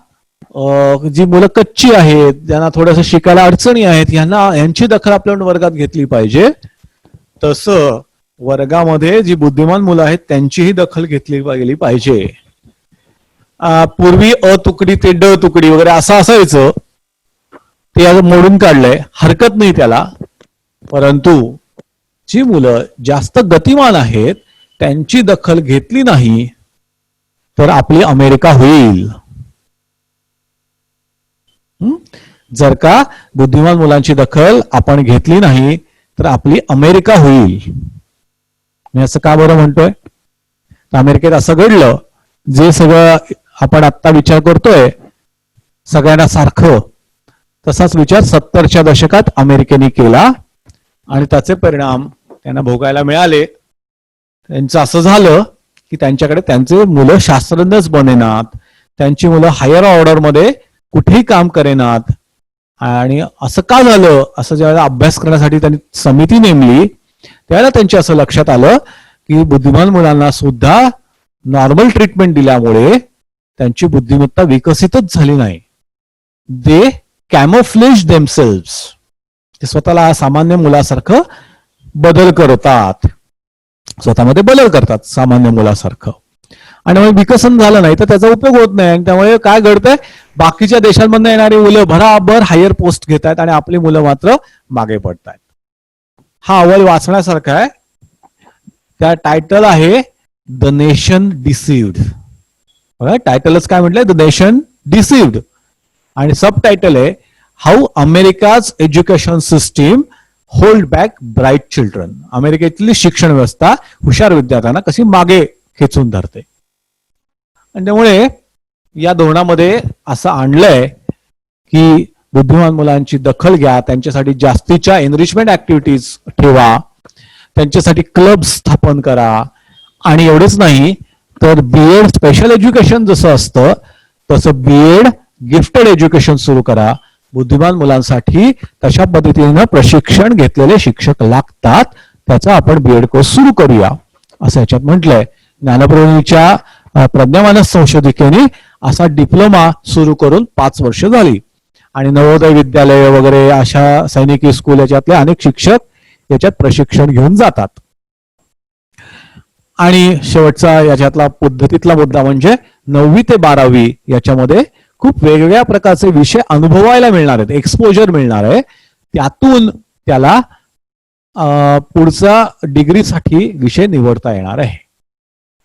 जी मुलं कच्ची आहेत, ज्यांना थोडंसं शिकायला अडचणी आहेत, यांची दखल आपल्या वर्गात घेतली पाहिजे, तसं वर्गामध्ये जी बुद्धिमान मुलं आहेत त्यांचीही दखल घेतली गेली पाहिजे. पूर्वी अ तुकडी ते ड तुकडी वगैरे असं असायचं, ते आज मोडून काढलंय, हरकत नाही त्याला. परंतु जी मुलं जास्त गतिमान आहेत त्यांची दखल घेतली नाही तर आपली अमेरिका होईल. जर का बुद्धिमान मुलांची दखल आपण घेतली नाही तर आपली अमेरिका होईल. मी असं का बरं म्हणतोय? तर अमेरिकेत असं घडलं, जे सगळं आपण आत्ता विचार करतोय सगळ्यांना सारखं, तसाच विचार 70च्या दशकात अमेरिकेने केला आणि त्याचे परिणाम त्यांना भोगायला मिळाले. त्यांचं असं झालं की त्यांच्याकडे त्यांचे मुलं शास्त्रज्ञच बनेनात, त्यांची मुलं हायर ऑर्डरमध्ये कुठेही काम करेनात. आणि असं का झालं, असं ज्यावेळेला अभ्यास करण्यासाठी त्यांनी समिती नेमली त्यावेळेला त्यांच्या असं लक्षात आलं की बुद्धिमान मुलांना सुद्धा नॉर्मल ट्रीटमेंट दिल्यामुळे त्यांची बुद्धिमत्ता विकसितच झाली नाही. दे कॅमोफ्लेज देमसेल्व्स, ते स्वतःला सामान्य मुलासारखं बदल करतात, स्वतःमध्ये बदल करतात सामान्य मुलासारखं. आणि मग विकसन झालं नाही तर त्याचा उपयोग होत नाही. आणि त्यामुळे काय घडतंय, बाकीच्या देशांमधून येणारी मुलं भराभर हायर पोस्ट घेत आहेत आणि आपली मुलं मात्र मागे पडतायत. हा अहवाल वाचण्यासारखा आहे. त्या टायटल आहे द नेशन डिसिव्ड. टायटलच काय म्हटलंय, द नेशन डिसिव्ड, आणि सब टायटल आहे how America's education system hold back bright children. अमेरिकेतली शिक्षण व्यवस्था हुशार विद्यार्थ्यांना कशी मागे खेचून धरते. आणि त्यामुळे या धोरणामध्ये असं आणलंय की बुद्धिमान मुलांची दखल घ्या, त्यांच्यासाठी जास्तीच्या एनरिचमेंट ऍक्टिव्हिटीज ठेवा, त्यांच्यासाठी क्लब स्थापन करा, आणि एवढंच नाही तर बीएड स्पेशल एज्युकेशन जसं असतं तसं बीएड गिफ्टेड एज्युकेशन सुरू करा. बुद्धिमान मुलांसाठी तशा पद्धतीनं प्रशिक्षण घेतलेले शिक्षक लागतात, त्याचा आपण बीएड कोर्स सुरू करूया असं याच्यात म्हटलंय. ज्ञानप्रबोधिनीच्या प्रज्ञामानस संशोधिकेने असा डिप्लोमा सुरू करून 5 वर्ष झाली, आणि नवोदय विद्यालय वगैरे अशा सैनिकी स्कूल याच्यातले अनेक शिक्षक याच्यात प्रशिक्षण घेऊन जातात. आणि शेवटचा याच्यातला पद्धतीतला मुद्दा म्हणजे 9वी ते 12वी याच्यामध्ये खूप वेगवेगळ्या प्रकारचे विषय अनुभवायला मिळणार आहेत, एक्सपोजर मिळणार आहे. त्यातून त्याला पुढचा डिग्रीसाठी विषय निवडता येणार आहे.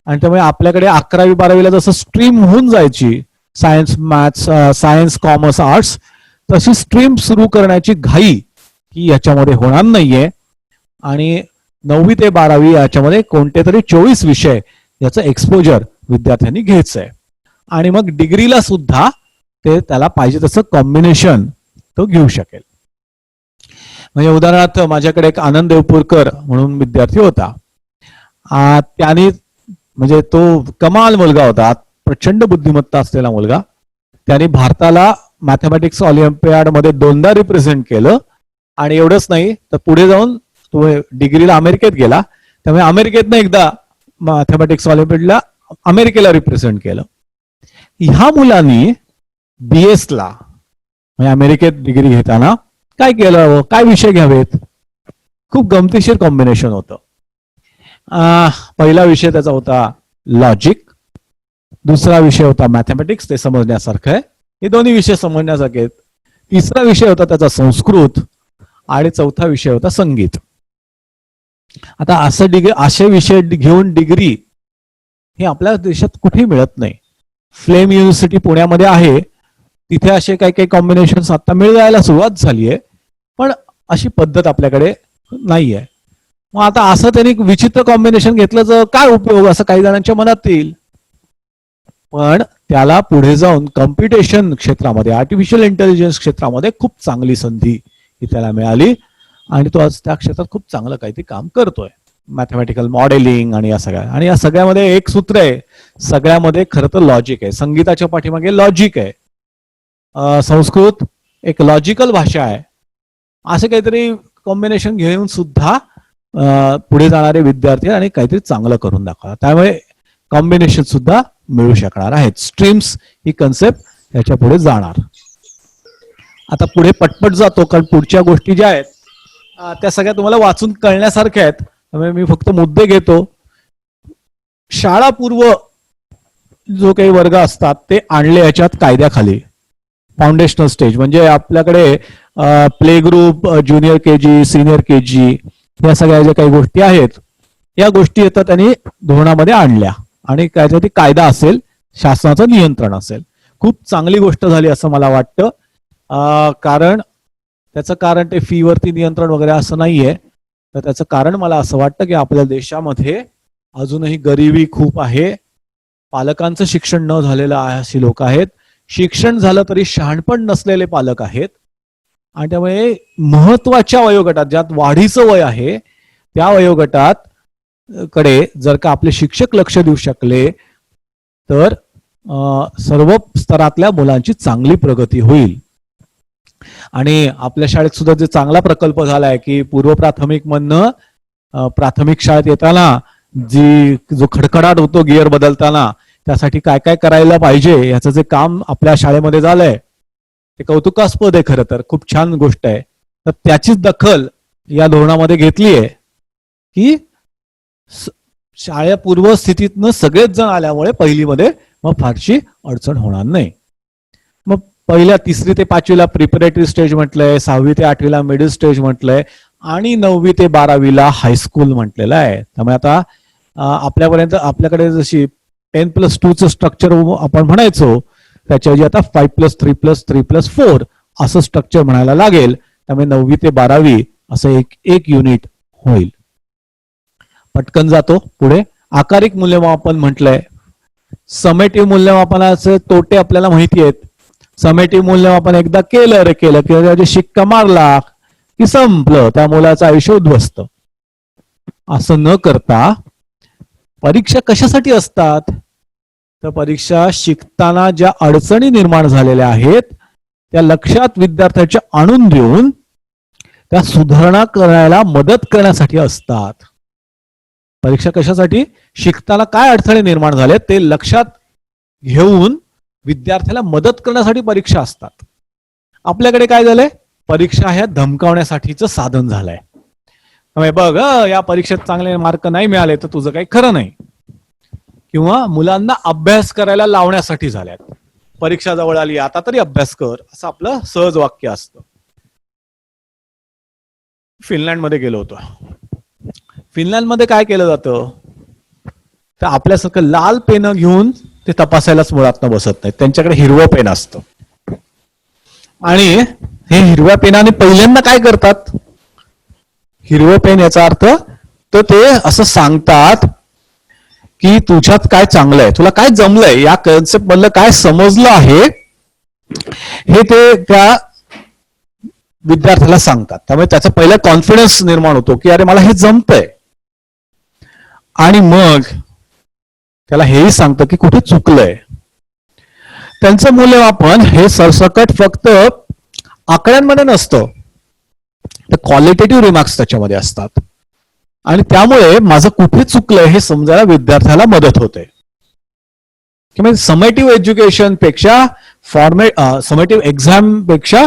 आणि त्यामुळे आपल्याकडे 11वी 12वीला जसं स्ट्रीम होऊन जायची, science maths, science commerce arts, तशी स्ट्रीम सुरू करण्याची घाई ही याच्यामध्ये होणार नाहीये. आणि 9वी ते 12वी याच्यामध्ये कोणते तरी 24 विषय याचं एक्सपोजर विद्यार्थ्यांनी घ्यायचंय. आणि मग डिग्रीला सुद्धा ते त्याला पाहिजे तसं कॉम्बिनेशन तो घेऊ शकेल. म्हणजे उदाहरणार्थ माझ्याकडे एक आनंद देवपूरकर म्हणून विद्यार्थी होता. त्याने म्हणजे तो कमाल मुलगा होता, प्रचंड बुद्धिमत्ता असलेला मुलगा. त्याने भारताला मॅथमॅटिक्स ऑलिम्पियाड मध्ये 2दा रिप्रेझेंट केलं. आणि एवढंच नाही तर पुढे जाऊन तो डिग्रीला अमेरिकेत गेला, त्यामुळे अमेरिकेतनं एकदा मॅथमॅटिक्स ऑलिम्पियाडला अमेरिकेला रिप्रेझेंट केलं. ह्या मुलांनी बीएसला म्हणजे अमेरिकेत डिग्री घेताना काय केलं, काय विषय घ्यावेत, खूप गमतीशीर कॉम्बिनेशन होतं. पहिला विषय त्याचा होता लॉजिक, दुसरा विषय होता मॅथमॅटिक्स, ते समजण्यासारखं आहे, हे दोन्ही विषय समजण्यासारखे आहेत. तिसरा विषय होता त्याचा संस्कृत, आणि चौथा विषय होता संगीत. आता असे विषय घेऊन डिग्री हे आपल्या देशात कुठेही मिळत नाही. फ्लेम युनिव्हर्सिटी पुण्यामध्ये आहे, तिथे असे काही काही कॉम्बिनेशन आता मिळायला सुरुवात झाली आहे, पण अशी पद्धत आपल्याकडे नाहीये. मग आता असं त्यांनी विचित्र कॉम्बिनेशन घेतलं तर काय उपयोग, असं काही जणांच्या मनात येईल. पण त्याला पुढे जाऊन कम्प्युटेशन क्षेत्रामध्ये, आर्टिफिशियल इंटेलिजन्स क्षेत्रामध्ये खूप चांगली संधी ही त्याला मिळाली, आणि तो आज त्या क्षेत्रात खूप चांगलं काहीतरी काम करतोय, मॅथमॅटिकल मॉडेलिंग आणि या सगळ्या. आणि या सगळ्यामध्ये एक सूत्र आहे, सगळ्यामध्ये खरं तर लॉजिक आहे. संगीताच्या पाठीमागे लॉजिक आहे. संस्कृत एक लॉजिकल भाषा आहे. असे काहीतरी कॉम्बिनेशन घेऊन सुद्धा पुढे जाणारे विद्यार्थी आणि काहीतरी चांगलं करून दाखवा. त्यामुळे कॉम्बिनेशन सुद्धा मिळू शकणार आहेत. स्ट्रीम्स ही कन्सेप्ट याच्या पुढे जाणार. आता पुढे पटपट जातो, कारण पुढच्या गोष्टी ज्या आहेत त्या सगळ्या तुम्हाला वाचून कळण्यासारख्या आहेत, त्यामुळे मी फक्त मुद्दे घेतो. शाळापूर्व जो काही वर्ग असतात ते आणले याच्यात कायद्याखाली. फाउंडेशनल स्टेज म्हणजे आपल्याकडे play group, junior KG, senior KG, या सगळ्या ज्या काही गोष्टी आहेत या गोष्टी येतात त्यांनी धोरणामध्ये आणल्या, आणि त्याच्यासाठी कायदा असेल, शासनाचं नियंत्रण असेल. खूप चांगली गोष्ट झाली असं मला वाटतं. कारण त्याचं कारण ते फी वरती नियंत्रण वगैरे असं नाहीये, तर त्याचं कारण मला असं वाटतं की आपल्या देशामध्ये अजूनही गरिबी खूप आहे, पालकांचं शिक्षण न झालेलं आहे अशी लोक आहेत, शिक्षण झालं तरी शहाणपण नसलेले पालक आहेत. आणि त्यामुळे महत्वाच्या वयोगटात, ज्यात वाढीचं वय आहे त्या वयोगटात कडे जर का आपले शिक्षक लक्ष देऊ शकले तर सर्व स्तरातल्या मुलांची चांगली प्रगती होईल. आणि आपल्या शाळेत सुद्धा जे चांगला प्रकल्प झालाय की पूर्व प्राथमिक मधनं प्राथमिक शाळेत येताना जो खडखडाट होतो गिअर बदलताना, त्यासाठी काय काय करायला पाहिजे याचं जे काम आपल्या शाळेमध्ये झालंय ते कौतुकास्पद आहे. खरं तर खूप छान गोष्ट आहे. तर त्याचीच दखल या धोरणामध्ये घेतली आहे की शाळेपूर्व स्थितीतनं सगळेच जण आल्यामुळे पहिलीमध्ये मग फारशी अडचण होणार नाही. मग पहिल्या 3री ते 5वीला प्रिपरेटरी स्टेज म्हटलंय, 6वी ते 8वीला मिडल स्टेज म्हटलंय, आणि 9वी ते 12वीला हायस्कूल म्हटलेलं आहे. त्यामुळे आता आपल्याकडे जशी 10+2 स्ट्रक्चर आपण म्हणायचो, त्याच्याऐवजी आता 5+3+3+4 असं स्ट्रक्चर म्हणायला लागेल. त्यामुळे 9वी ते 12वी असं एक युनिट होईल. पटकन जातो पुढे. आकारिक मूल्यमापन म्हटलंय. समेटिव्ह मूल्यमापनाचे तोटे आपल्याला माहिती आहेत. समेटिव्ह मूल्यमापन एकदा केलं की शिक्का मारला की संपलं, त्या मुलाचं आयुष्य उद्ध्वस्त. असं न करता परीक्षा कशासाठी असतात? तर परीक्षा शिकताना ज्या अडचणी निर्माण झालेल्या आहेत त्या लक्षात विद्यार्थ्याच्या आणून देऊन त्या सुधारणा करायला मदत करण्यासाठी असतात. परीक्षा कशासाठी? शिकताना काय अडथळे निर्माण झाले ते लक्षात घेऊन विद्यार्थ्याला मदत करण्यासाठी परीक्षा असतात. आपल्याकडे काय झालंय? परीक्षा ह्या धमकावण्यासाठीचं साधन झालंय. त्यामुळे बघ, या परीक्षेत चांगले मार्क नाही मिळाले तर तुझं काही खरं नाही, किंवा मुलांना अभ्यास करायला लावण्यासाठी झाल्यात. परीक्षा जवळ आली, आता तरी अभ्यास कर, असं आपलं सहज वाक्य असतं. फिनलँडमध्ये गेलो होतो. फिनलँडमध्ये काय केलं जातं? तर आपल्यासारखं लाल पेन घेऊन ते तपासायलाच मुळात बसत नाही. त्यांच्याकडे हिरवं पेन असतं. आणि हे हिरव्या पेनाने पहिल्यांदा काय करतात? हिरवं पेन याचा अर्थ तर ते असं सांगतात की तुझ्यात काय चांगलं आहे, तुला काय जमलंय, या कन्सेप्ट मधलं काय समजलं आहे हे ते त्या विद्यार्थ्याला सांगतात. त्यामुळे त्याचा पहिला कॉन्फिडन्स निर्माण होतो की अरे मला हे जमतंय. आणि मग त्याला हेही सांगतं की कुठे चुकलंय. त्यांचं मूल्यमापन हे सरसकट फक्त आकड्यांमध्ये नसतं, तर क्वालिटेटिव्ह रिमार्क्स त्याच्यामध्ये असतात. आणि त्यामुळे माझं कुठे चुकलंय हे समजायला विद्यार्थ्याला मदत होते. समेटिव्ह एज्युकेशन पेक्षा समेटिव्ह एक्झाम पेक्षा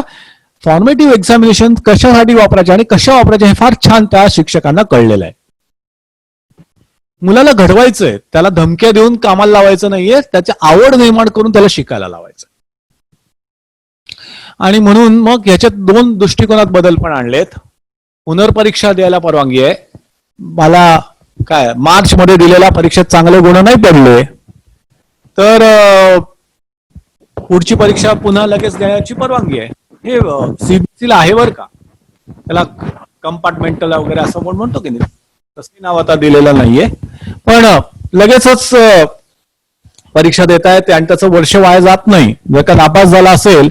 फॉर्मेटिव्ह एक्झामिनेशन कशासाठी वापरायचे आणि कशा वापरायचे हे फार छान त्या शिक्षकांना कळलेलं आहे. मुलाला घडवायचंय, त्याला धमक्या देऊन कामाला लावायचं नाहीये, त्याची आवड निर्माण करून त्याला शिकायला लावायचं. आणि म्हणून मग याच्यात 2 दृष्टिकोनात बदल पण आणलेत. पुनर्परीक्षा द्यायला परवानगी आहे. मला काय मार्च मध्ये दिलेल्या परीक्षेत चांगले गुण नाही पडले तर पुढची परीक्षा पुन्हा लगेच देण्याची परवानगी आहे. हे सीबीएसईला आहे बरं का. त्याला कंपार्टमेंटल वगैरे असं म्हणतो की नाही, तसं नाव आता दिलेलं नाहीये. पण लगेचच परीक्षा देता येते आणि त्याचं वर्ष वाया जात नाही. जर का नापास झाला असेल,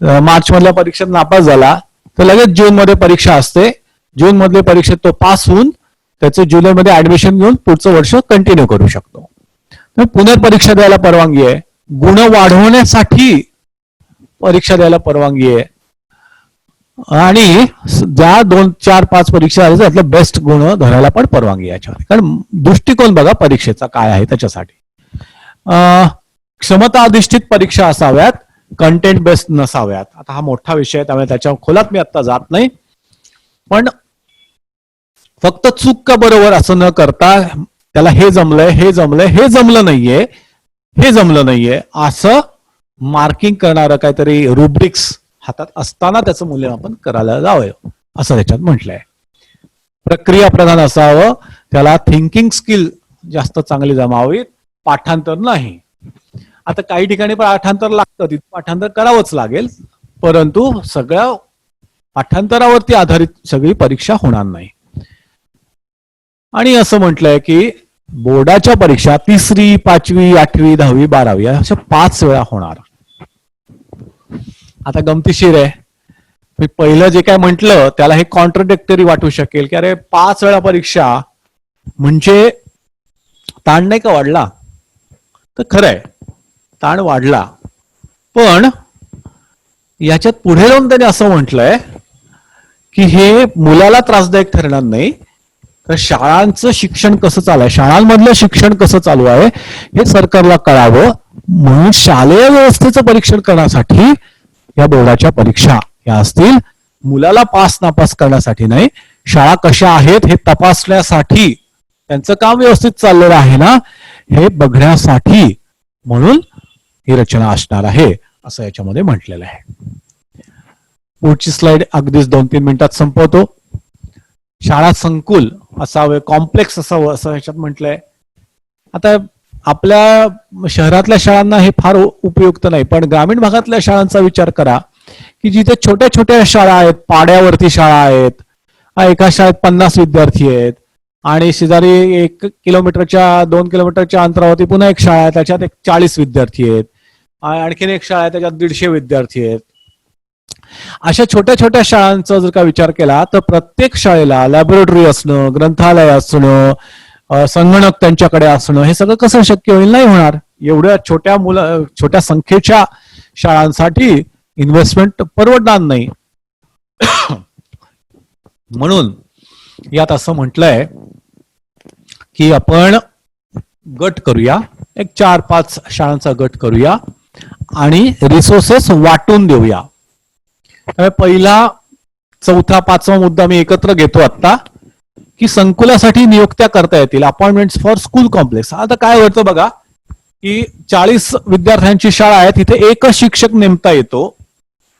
मार्च मधल्या परीक्षेत नापास झाला तर लगेच जून मध्ये परीक्षा असते. जून मधल्या परीक्षेत तो पास होऊन त्याचे जुलैमध्ये ऍडमिशन घेऊन पुढचं वर्ष कंटिन्यू करू शकतो. तर पुनर्परीक्षा द्यायला परवानगी आहे. गुण वाढवण्यासाठी परीक्षा द्यायला परवानगी आहे. आणि ज्या 2, 4, 5 परीक्षा आहेत त्यातले बेस्ट गुण धरायला पण परवानगी आहे याच्यावर. कारण दृष्टिकोन बघा परीक्षेचा काय आहे त्याच्यासाठी. क्षमता अधिष्ठित परीक्षा असाव्यात, कंटेंट बेस्ड नसाव्यात. आता हा मोठा विषय आहे त्यामुळे त्याच्या खोलात मी आता जात नाही. पण फक्त चूक का बरोबर असं न करता त्याला हे जमलंय, हे जमलंय, हे जमलं नाहीये, हे जमलं नाहीये असं मार्किंग करणारं काहीतरी रुब्रिक्स हातात असताना त्याचं मूल्यमापन करायला जावं असं त्याच्यात म्हटलंय. प्रक्रिया प्रधान असावं, त्याला थिंकिंग स्किल जास्त चांगली जमावी, पाठांतर नाही. आता काही ठिकाणी पाठांतर लागतं, तिथे पाठांतर करावंच लागेल, परंतु सगळ्या पाठांतरावरती आधारित सगळी परीक्षा होणार नाही. आणि असं म्हटलंय की बोर्डाच्या परीक्षा 3री, 5वी, 8वी, 10वी, 12वी अशा 5 वेळा होणार. आता गमतीशीर आहे, मी पहिलं जे काय म्हटलं त्याला हे कॉन्ट्रडिक्टरी वाटू शकेल की अरे 5 वेळा परीक्षा म्हणजे ताण नाही का वाढला? तर खरंय, ताण वाढला. पण याच्यात पुढे जाऊन त्याने असं म्हटलंय की हे मुलाला त्रासदायक ठरणार नाही, तर शाळांचं शिक्षण कसं चालू आहे, शाळांमधलं शिक्षण कसं चालू आहे हे सरकारला कळावं म्हणून शालेय व्यवस्थेचं परीक्षण करण्यासाठी या बोर्डाच्या परीक्षा या असतील. मुलाला पास नापास करण्यासाठी नाही, शाळा कशा आहेत हे तपासण्यासाठी, त्यांचं काम व्यवस्थित चाललेलं आहे ना हे बघण्यासाठी म्हणून ही रचना असणार आहे असं याच्यामध्ये म्हटलेलं आहे. पुढची स्लाइड अगदीच 2-3 मिनिटात संपवतो. शाळा संकुल असावे, कॉम्प्लेक्स असावं असं ह्याच्यात म्हटलंय. आता आपल्या शहरातल्या शाळांना हे फार उपयुक्त नाही, पण ग्रामीण भागातल्या शाळांचा विचार करा की जिथे छोट्या छोट्या शाळा आहेत, पाड्यावरती शाळा आहेत, एका शाळेत 50 विद्यार्थी आहेत आणि शेजारी 1 किलोमीटरच्या 2 किलोमीटरच्या अंतरावरती पुन्हा एक शाळा आहे, त्याच्यात 40 विद्यार्थी आहेत, आणखीन एक शाळा आहे त्याच्यात 150 विद्यार्थी आहेत. अशा छोट्या छोट्या शाळांचा जर का विचार केला तर प्रत्येक शाळेला लॅबोरेटरी असणं, ग्रंथालय असणं, संगणक त्यांच्याकडे असणं, हे सगळं कसं शक्य होईल? नाही होणार. एवढ्या छोट्या संख्येच्या शाळांसाठी इन्व्हेस्टमेंट परवडणार नाही. म्हणून यात असं म्हटलंय की आपण गट करूया, एक 4-5 शाळांचा गट करूया आणि रिसोर्सेस वाटून देऊया. पहिला, चौथा, 5वा मुद्दा मी एकत्र घेतो आता, की संकुलासाठी नियुक्त्या करता येतील, अपॉइंटमेंट्स फॉर स्कूल कॉम्प्लेक्स. आता काय होतं बघा की 40 विद्यार्थ्यांची शाळा आहे, तिथे एकच शिक्षक नेमता येतो.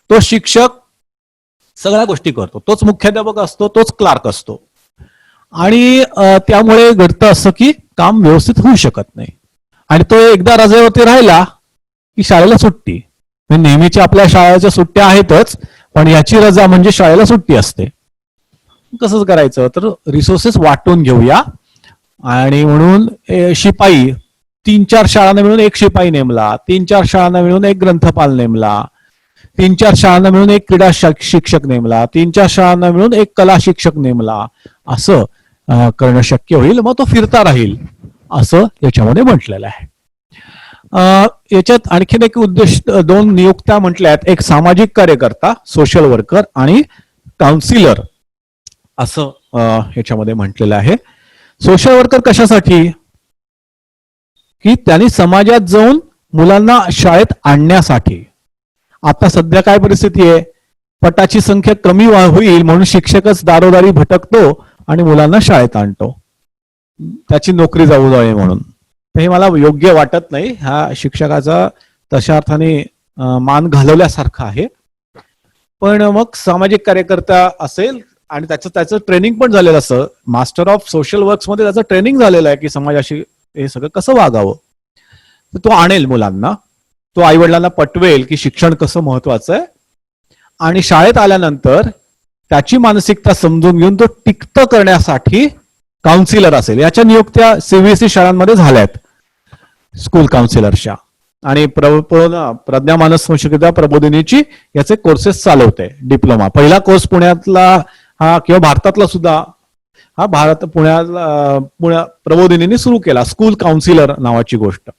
तो शिक्षक सगळ्या गोष्टी करतो, तोच मुख्याध्यापक असतो, तोच क्लार्क असतो आणि त्यामुळे घडतं असं की काम व्यवस्थित होऊ शकत नाही. आणि तो एकदा रजेवरती राहिला की शाळेला सुट्टी. नेहमीच्या आपल्या शाळेच्या सुट्ट्या आहेतच, पण याची रजा म्हणजे शाळेला सुट्टी असते. कसं करायचं? तर रिसोर्सेस वाटून घेऊया आणि म्हणून शिपाई 3-4 शाळांना मिळून एक शिपाई नेमला, 3-4 शाळांना मिळून एक ग्रंथपाल नेमला, 3-4 शाळांना मिळून एक क्रीडा शिक्षक नेमला, 3-4 शाळांना मिळून एक कला शिक्षक नेमला. असं करणं शक्य होईल. मग तो फिरता राहील असं याच्यामध्ये म्हटलेलं आहे. याच्यात आणखीन एक उद्देश, 2 नियुक्त्या म्हटल्यात, एक सामाजिक कार्यकर्ता, सोशल वर्कर आणि काउन्सिलर असं ह्याच्यामध्ये म्हटलेलं आहे. सोशल वर्कर कशासाठी? की त्यांनी समाजात जाऊन मुलांना शाळेत आणण्यासाठी. आता सध्या काय परिस्थिती आहे? पटाची संख्या कमी होईल म्हणून शिक्षकच दारोदारी भटकतो आणि मुलांना शाळेत आणतो, त्याची नोकरी जाऊ नये म्हणून. हे मला योग्य वाटत नाही. हा शिक्षकाचा तशा अर्थाने मान घालवल्यासारखा आहे. पण मग सामाजिक कार्यकर्ता असेल आणि त्याचं ट्रेनिंग पण झालेलं असं, मास्टर ऑफ सोशल वर्क्स मध्ये त्याचं ट्रेनिंग झालेलं आहे की समाजाशी हे सगळं कसं वागावं. तर तो आणेल मुलांना, तो आई वडिलांना पटवेल की शिक्षण कसं महत्वाचं आहे आणि शाळेत आल्यानंतर त्याची मानसिकता समजून घेऊन तो टिकतं करण्यासाठी काउन्सिलर असेल. याच्या नियुक्त्या सीबीएसई शाळांमध्ये झाल्यात स्कूल काउन्सिलरच्या, आणि प्रज्ञा मानस संशोधिता प्रबोधिनीची याचे कोर्सेस चालवते, डिप्लोमा. पहिला कोर्स पुण्यातला हा किंवा भारतातला सुद्धा हा पुण्या प्रबोधिनीने सुरू केला, स्कूल काउन्सिलर नावाची गोष्ट.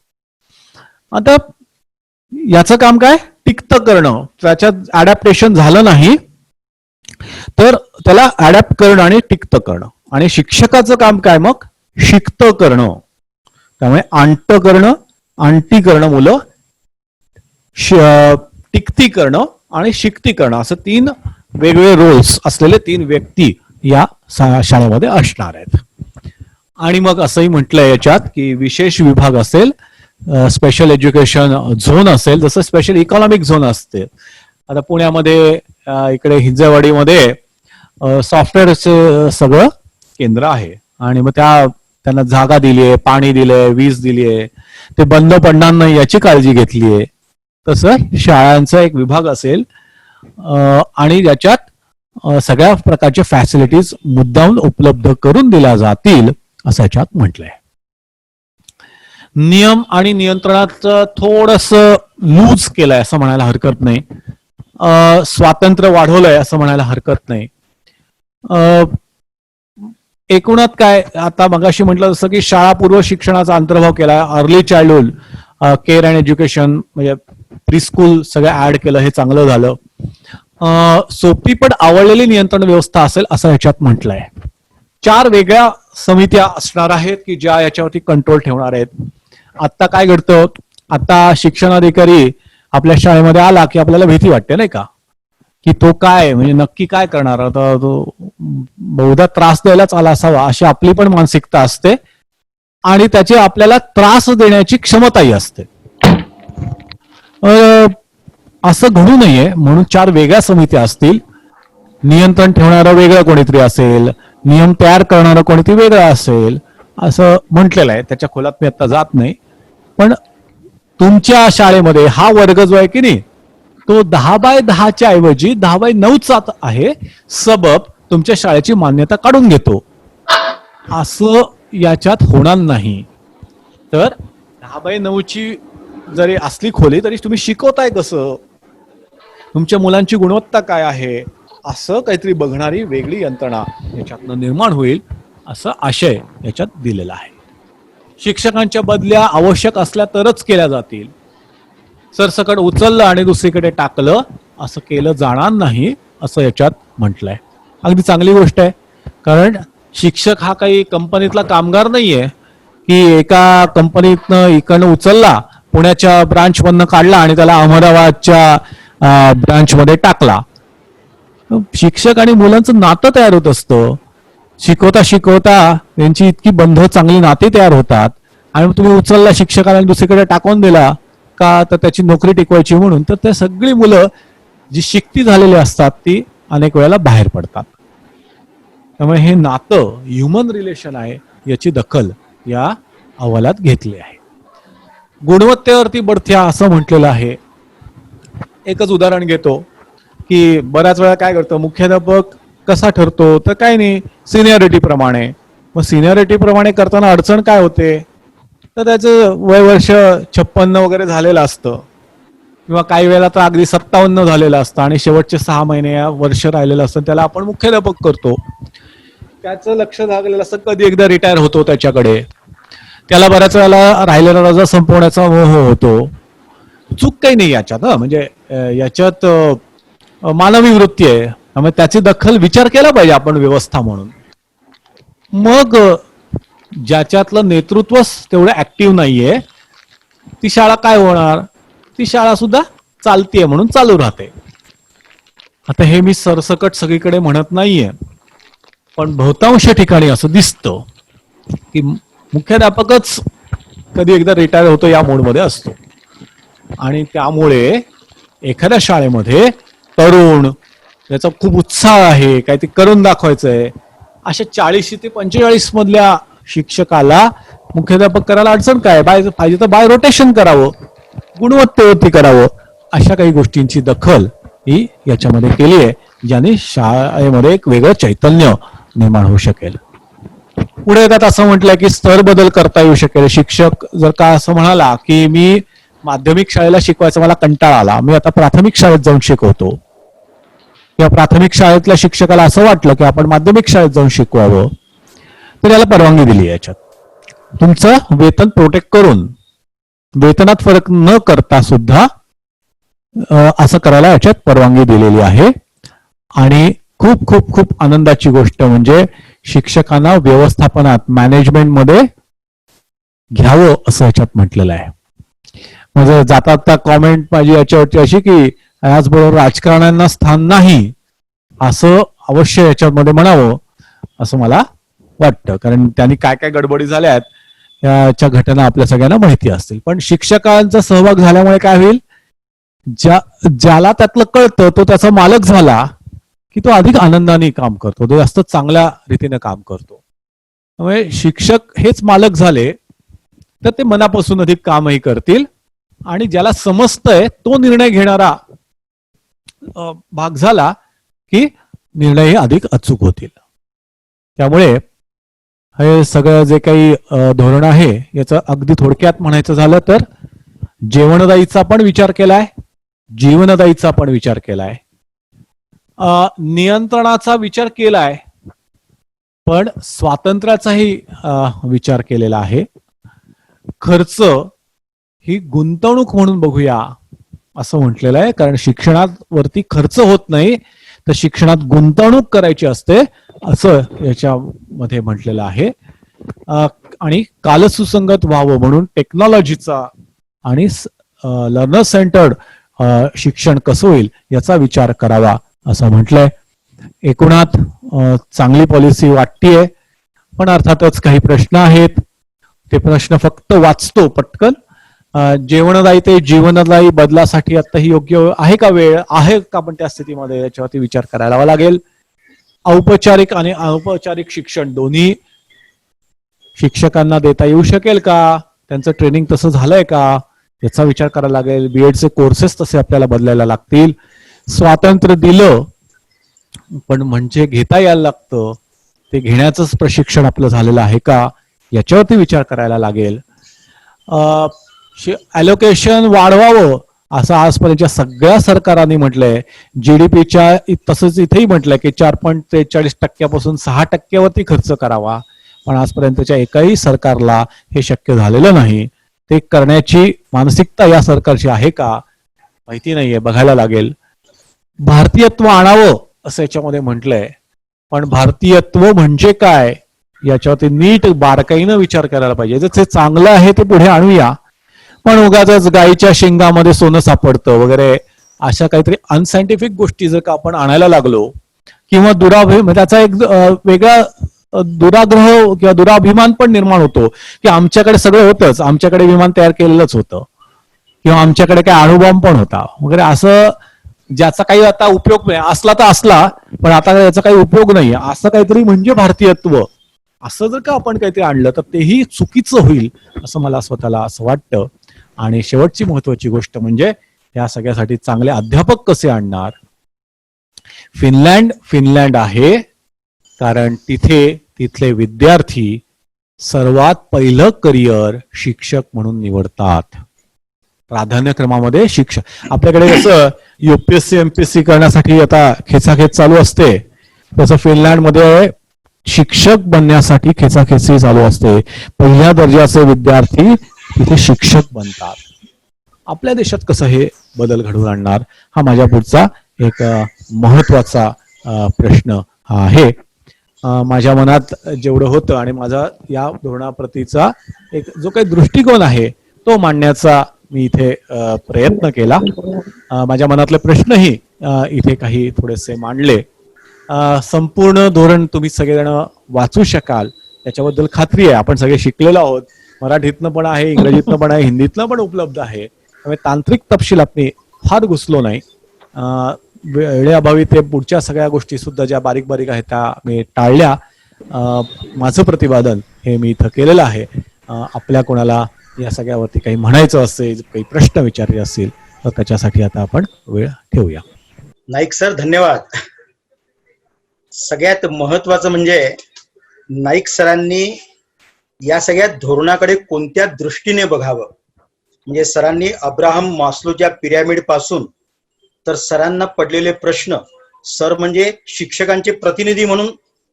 आता याचं काम काय? टिकतं करणं. त्याच्यात अडॅप्टेशन झालं नाही तर त्याला अडॅप्ट करणं आणि टिकतं करणं. आणि शिक्षकाचं काम काय? मग शिकतं करणं. त्यामुळे आणतं करणं, आणती करणं मुलं, टिकती करणं आणि शिकती करणं, असं 3 वेगवेगळे रोल्स असलेले 3 व्यक्ती या शाळेमध्ये असणार आहेत. आणि मग असंही म्हटलंय याच्यात की विशेष विभाग असेल, स्पेशल एज्युकेशन झोन असेल, जसं स्पेशल इकॉनॉमिक झोन असते. आता पुण्यामध्ये इकडे हिंजेवाडीमध्ये सॉफ्टवेअरचं सगळं केंद्र आहे आणि मग त्यांना जागा दिली आहे, पाणी दिलंय, वीज दिली आहे, ते बंद पडणार नाही याची काळजी घेतली आहे. तसं शाळांचा एक विभाग असेल आणि ज्याच्यात सगळ्या प्रकारच्या फॅसिलिटीज मुद्दाम उपलब्ध करून दिल्या जातील असं याच्यात म्हटलंय. नियम आणि नियंत्रणात थोडस लूज केलंय असं म्हणायला हरकत नाही, स्वातंत्र्य वाढवलंय असं म्हणायला हरकत नाही. एकूणात काय, आता मगाशी म्हटलं जसं की शाळापूर्व शिक्षणाचा अंतर्भाव केला, early childhood care and education म्हणजे प्री स्कूल सगळं ऍड केलं, हे चांगलं झालं. सोपी पण आवडलेली नियंत्रण व्यवस्था असेल असं ह्याच्यात म्हटलंय. 4 वेगळ्या समित्या असणार आहेत की ज्या याच्यावरती कंट्रोल ठेवणार आहेत. आता काय घडतं, आता शिक्षणाधिकारी आपल्या शाळेमध्ये आला की आपल्याला भीती वाटते नाही का, की तो काय म्हणजे नक्की काय करणार, आता तो बहुधा त्रास द्यायलाच आला असावा अशी आपली पण मानसिकता असते आणि त्याची आपल्याला त्रास देण्याची क्षमताही असते. असं घडू नये म्हणून 4 वेगळ्या समित्या असतील. नियंत्रण ठेवणारं वेगळं कोणीतरी असेल, नियम तयार करणारं कोणीतरी वेगळं असेल असं म्हटलेलं आहे. त्याच्या खोलात मी आता जात नाही. पण तुमच्या शाळेमध्ये हा वर्ग जो आहे की नाही, तो 10x10 ऐवजी 10x9 आहे. सबब तुमच्या शाळेची मान्यता काढून घेतो, असं याच्यात होणार नाही. तर 10x9 जरी असली खोली तरी तुम्ही शिकवताय कसं, तुमच्या मुलांची गुणवत्ता काय आहे, असं काहीतरी बघणारी वेगळी यंत्रणा याच्यातनं निर्माण होईल, असं आशय याच्यात दिलेला आहे. शिक्षकांच्या बदल्या आवश्यक असल्या तरच केल्या जातील. सरसकट उचललं आणि दुसरीकडे टाकलं असं केलं जाणार नाही, असं याच्यात म्हटलंय. अगदी चांगली गोष्ट आहे, कारण शिक्षक हा काही कंपनीतला कामगार नाहीये की एका कंपनीतनं इकडनं उचलला, पुण्याच्या ब्रांच मधनं काढला आणि त्याला अहमदाबादच्या ब्रांच मध्ये टाकला. शिक्षक आणि मुलांचं नातं तयार होत असतं. शिकवता शिकवता त्यांची इतकी बंध चांगली नाती तयार होतात आणि तुम्ही उचलला शिक्षकाला दुसरीकडे टाकून दिला का, तर त्याची नोकरी टिकवायची म्हणून, तर त्या सगळी मुलं जी शिकती झालेली असतात ती अनेक वेळेला बाहेर पडतात. त्यामुळे हे नातं ह्युमन रिलेशन आहे, याची दखल या अहवालात घेतली आहे. गुणवत्तेवरती बढत्या असं म्हटलेलं आहे. एकच उदाहरण घेतो की बऱ्याच वेळा काय करतो मुख्याध्यापक कसा ठरतो, तर काय नाही, सिनियरिटी प्रमाणे. मग सिनियरिटी प्रमाणे करताना अडचण काय होते, तर त्याचं वय वर्ष 56 वगैरे झालेलं असतं, किंवा काही वेळेला तर अगदी 57 झालेलं असतं आणि शेवटचे 6 महिने या वर्ष राहिलेलं असतं, त्याला आपण मुख्याध्यापक करतो. त्याचं लक्ष लागलेलं असतं, कधी एकदा रिटायर होतो त्याच्याकडे, त्याला बऱ्याच वेळेला राहिलेला रजा संपवण्याचा मोह होतो. चूक काही नाही याच्यात, म्हणजे याच्यात मानवी वृत्ती आहे, त्यामुळे त्याची दखल विचार केला पाहिजे आपण व्यवस्था म्हणून. मग ज्याच्यातलं नेतृत्वच तेवढं ऍक्टिव्ह नाहीये, ती शाळा काय होणार, ती शाळा सुद्धा चालतीये म्हणून चालू राहते. आता हे मी सरसकट सगळीकडे म्हणत नाहीये, पण बहुतांश ठिकाणी असं दिसतं की मुख्याध्यापकच कधी एकदा रिटायर होतो या मोडमध्ये असतो, आणि त्यामुळे एखाद्या शाळेमध्ये तरुण, त्याचा खूप उत्साह आहे, काय ते करून दाखवायचंय, अशा 40 ते 45 मधल्या शिक्षकाला मुख्याध्यापक करायला अडचण काय, पाहिजे तर बाय रोटेशन करावं, गुणवत्तेवरती करावं. अशा काही गोष्टींची दखल ही याच्यामध्ये केली आहे, ज्याने शाळेमध्ये एक वेगळं चैतन्य निर्माण होऊ शकेल. पुढे येतात असं म्हटलंय की स्तर बदल करता येऊ शकेल. शिक्षक जर का असं म्हणाला की मी माध्यमिक शाळेला शिकवायचा मला कंटाळा आला, मी आता प्राथमिक शाळेत जाऊन शिकवतो, या प्राथमिक शाळेतल्या शिक्षकाला असं वाटलं की आपण माध्यमिक शाळेत जाऊन शिकवावं, तर याला परवानगी दिली. याच्यात तुमचं वेतन प्रोटेक्ट करून वेतनात फरक न करता सुद्धा असं करायला याच्यात परवानगी दिलेली आहे. आणि खूप खूप खूप आनंदाची गोष्ट म्हणजे शिक्षकांना व्यवस्थापनात मॅनेजमेंटमध्ये घ्यावं असं याच्यात म्हटलेलं आहे. म्हणजे जाता कॉमेंट माझी याच्यावरची अशी की याचबरोबर राजकारण्यांना स्थान नाही असं अवश्य याच्यामध्ये म्हणावं असं मला वाटतं, कारण त्यांनी काय काय गडबडी झाल्या आहेत याच्या घटना आपल्या सगळ्यांना माहिती असतील. पण शिक्षकांचा सहभाग झाल्यामुळे काय होईल, ज्याला त्यातलं कळतं तो त्याचा मालक झाला की तो अधिक आनंदाने काम करतो, तो जास्त चांगल्या रीतीने काम करतो. त्यामुळे शिक्षक हेच मालक झाले तर ते मनापासून अधिक कामही करतील, आणि ज्याला समजतंय तो निर्णय घेणारा भाग झाला की निर्णयही अधिक अचूक होतील. त्यामुळे हे सगळं जे काही धोरण आहे याचं अगदी थोडक्यात म्हणायचं झालं तर जीवनदायीचा पण विचार केलाय, जीवनदायीचा पण विचार केलाय, नियंत्रणाचा विचार केलाय, पण स्वातंत्र्याचाही विचार केलेला आहे. खर्च ही गुंतवणूक म्हणून बघूया असं म्हटलेलं आहे, कारण शिक्षणावरती खर्च होत नाही तर शिक्षणात गुंतवणूक करायची असते असं याच्यामध्ये म्हटलेलं आहे. आणि कालसुसंगत व्हावं म्हणून टेक्नॉलॉजीचा आणि लर्नर सेंटर्ड शिक्षण कसं होईल याचा विचार करावा असं म्हटलंय. एकूणात चांगली पॉलिसी वाटतीये, पण अर्थातच काही प्रश्न आहेत. ते प्रश्न फक्त वाचतो पटकन. जीवनदायी ते जीवनदायी बदलासाठी आता ही योग्य आहे का वेळ आहे का, पण त्या स्थितीमध्ये याच्यावरती विचार करायला लागेल. औपचारिक आणि अनौपचारिक शिक्षण दोन्ही शिक्षकांना देता येऊ शकेल का, त्यांचं ट्रेनिंग तसं झालंय का, याचा विचार करायला लागेल. बीएडचे कोर्सेस तसे आपल्याला बदलायला लागतील. स्वातंत्र्य दिलं पण म्हणजे घेता यायला लागतं, ते घेण्याचंच प्रशिक्षण आपलं झालेलं आहे का, याच्यावरती विचार करायला लागेल. अलोकेशन वाढवावं असं आजपर्यंतच्या सगळ्या सरकारांनी म्हटलंय. जीडीपीच्या तसंच इथेही म्हटलंय की 4.43% 6% खर्च करावा, पण आजपर्यंतच्या एकाही सरकारला हे शक्य झालेलं नाही. ते करण्याची मानसिकता या सरकारची आहे का माहिती नाहीये, बघायला लागेल. भारतीयत्व आणावं असं याच्यामध्ये म्हटलंय, पण भारतीयत्व म्हणजे काय याच्यावरती नीट बारकाईनं विचार करायला पाहिजे. जर ते चांगलं आहे ते पुढे आणूया, पण उगाच गाईच्या शेंगामध्ये सोनं सापडतं वगैरे अशा काहीतरी अनसायंटिफिक गोष्टी जर का आपण आणायला लागलो, किंवा त्याचा एक वेगळा दुराग्रह किंवा दुराभिमान पण निर्माण होतो की आमच्याकडे सगळं होतंच, आमच्याकडे विमान तयार केलेलंच होतं, किंवा आमच्याकडे काय अणुबॉम्ब पण होता वगैरे, असं ज्याचा काही आता उपयोग नाही, असला तर असला पण आता याचा काही उपयोग नाही असं काहीतरी म्हणजे भारतीयत्व, असं जर का आपण काहीतरी आणलं तर तेही चुकीचं होईल असं मला स्वतःला असं वाटतं. आणि शेवटची महत्वाची गोष्ट म्हणजे या सगळ्यासाठी चांगले अध्यापक कसे आणणार. फिनलँड आहे कारण तिथले विद्यार्थी सर्वात पहिलं करिअर शिक्षक म्हणून निवडतात. प्राधान्यक्रमामध्ये शिक्षक. आपल्याकडे कसं युपीएससी एमपीएससी करण्यासाठी आता खेचाखेच चालू असते, तसं फिनलँडमध्ये शिक्षक बनण्यासाठी खेचाखेची चालू असते. पहिल्या दर्जाचे विद्यार्थी तिथे शिक्षक बनतात. आपल्या देशात कसं हे बदल घडवून आणणार, हा माझ्या पुढचा एक महत्वाचा प्रश्न हा आहे. माझ्या मनात जेवढं होतं आणि माझा या धोरणाप्रतीचा एक जो काही दृष्टिकोन आहे तो मांडण्याचा मी इथे प्रयत्न केला. माझ्या मनातले प्रश्नही इथे काही थोडेसे मांडले. संपूर्ण धोरण तुम्ही सगळेजण वाचू शकाल त्याच्याबद्दल खात्री आहे. आपण सगळे शिकलेलो आहोत, मराठीतनं पण आहे, इंग्रजीतनं पण आहे, हिंदीतनं पण उपलब्ध आहे. त्यामुळे तांत्रिक तपशिलात मी फार घुसलो नाही. वेळेअभावी ते पुढच्या सगळ्या गोष्टी सुद्धा ज्या बारीक बारीक आहेत त्या मी टाळल्या. माझं प्रतिपादन हे मी इथं केलेलं आहे. आपल्या कोणाला या सगळ्यावरती काही म्हणायचं असेल, काही प्रश्न विचारले असतील तर त्याच्यासाठी आता आपण वेळ ठेवूया. नाईक सर धन्यवाद. सगळ्यात महत्वाचं म्हणजे नाईक सरांनी या सगळ्या धोरणाकडे कोणत्या दृष्टीने बघावं. म्हणजे सरांनी अब्राहम मास्लोच्या पिरॅमिड पासून तर सरांना पडलेले प्रश्न, सर म्हणजे शिक्षकांचे प्रतिनिधी म्हणून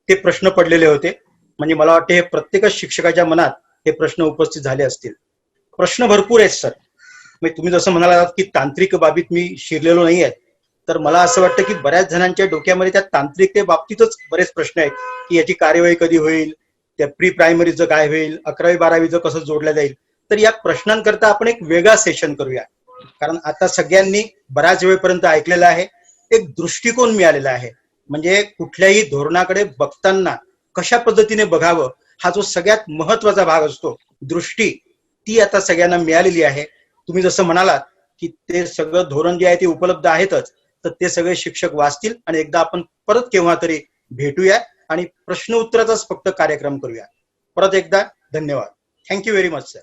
ते प्रश्न पडलेले होते. म्हणजे मला वाटते हे प्रत्येकच शिक्षकाच्या मनात हे प्रश्न उपस्थित झाले असतील. प्रश्न भरपूर आहेत सर. म्हणजे तुम्ही जसं म्हणाला की तांत्रिक बाबीत मी शिरलेलो नाही आहे, तर मला असं वाटतं की बऱ्याच जणांच्या डोक्यामध्ये त्या तांत्रिकते बाबतीतच बरेच प्रश्न आहेत की याची कार्यवाही कधी होईल, त्या प्री प्रायमरीचं काय होईल, 11वी-12वीचं कसं जोडलं जाईल. तर या प्रश्नांकरता आपण एक वेगळा सेशन करूया. कारण आता सगळ्यांनी बऱ्याच वेळपर्यंत ऐकलेलं आहे, एक दृष्टिकोन मिळालेला आहे. म्हणजे कुठल्याही धोरणाकडे बघताना कशा पद्धतीने बघावं हा जो सगळ्यात महत्वाचा भाग असतो, दृष्टी, ती आता सगळ्यांना मिळालेली आहे. तुम्ही जसं म्हणालात की ते सगळं धोरण जे आहे ते उपलब्ध आहेतच, तर ते सगळे शिक्षक वाचतील आणि एकदा आपण परत केव्हा तरी भेटूया आणि प्रश्न उत्तराचाच फक्त कार्यक्रम करूया. परत एकदा धन्यवाद. Thank you very much sir.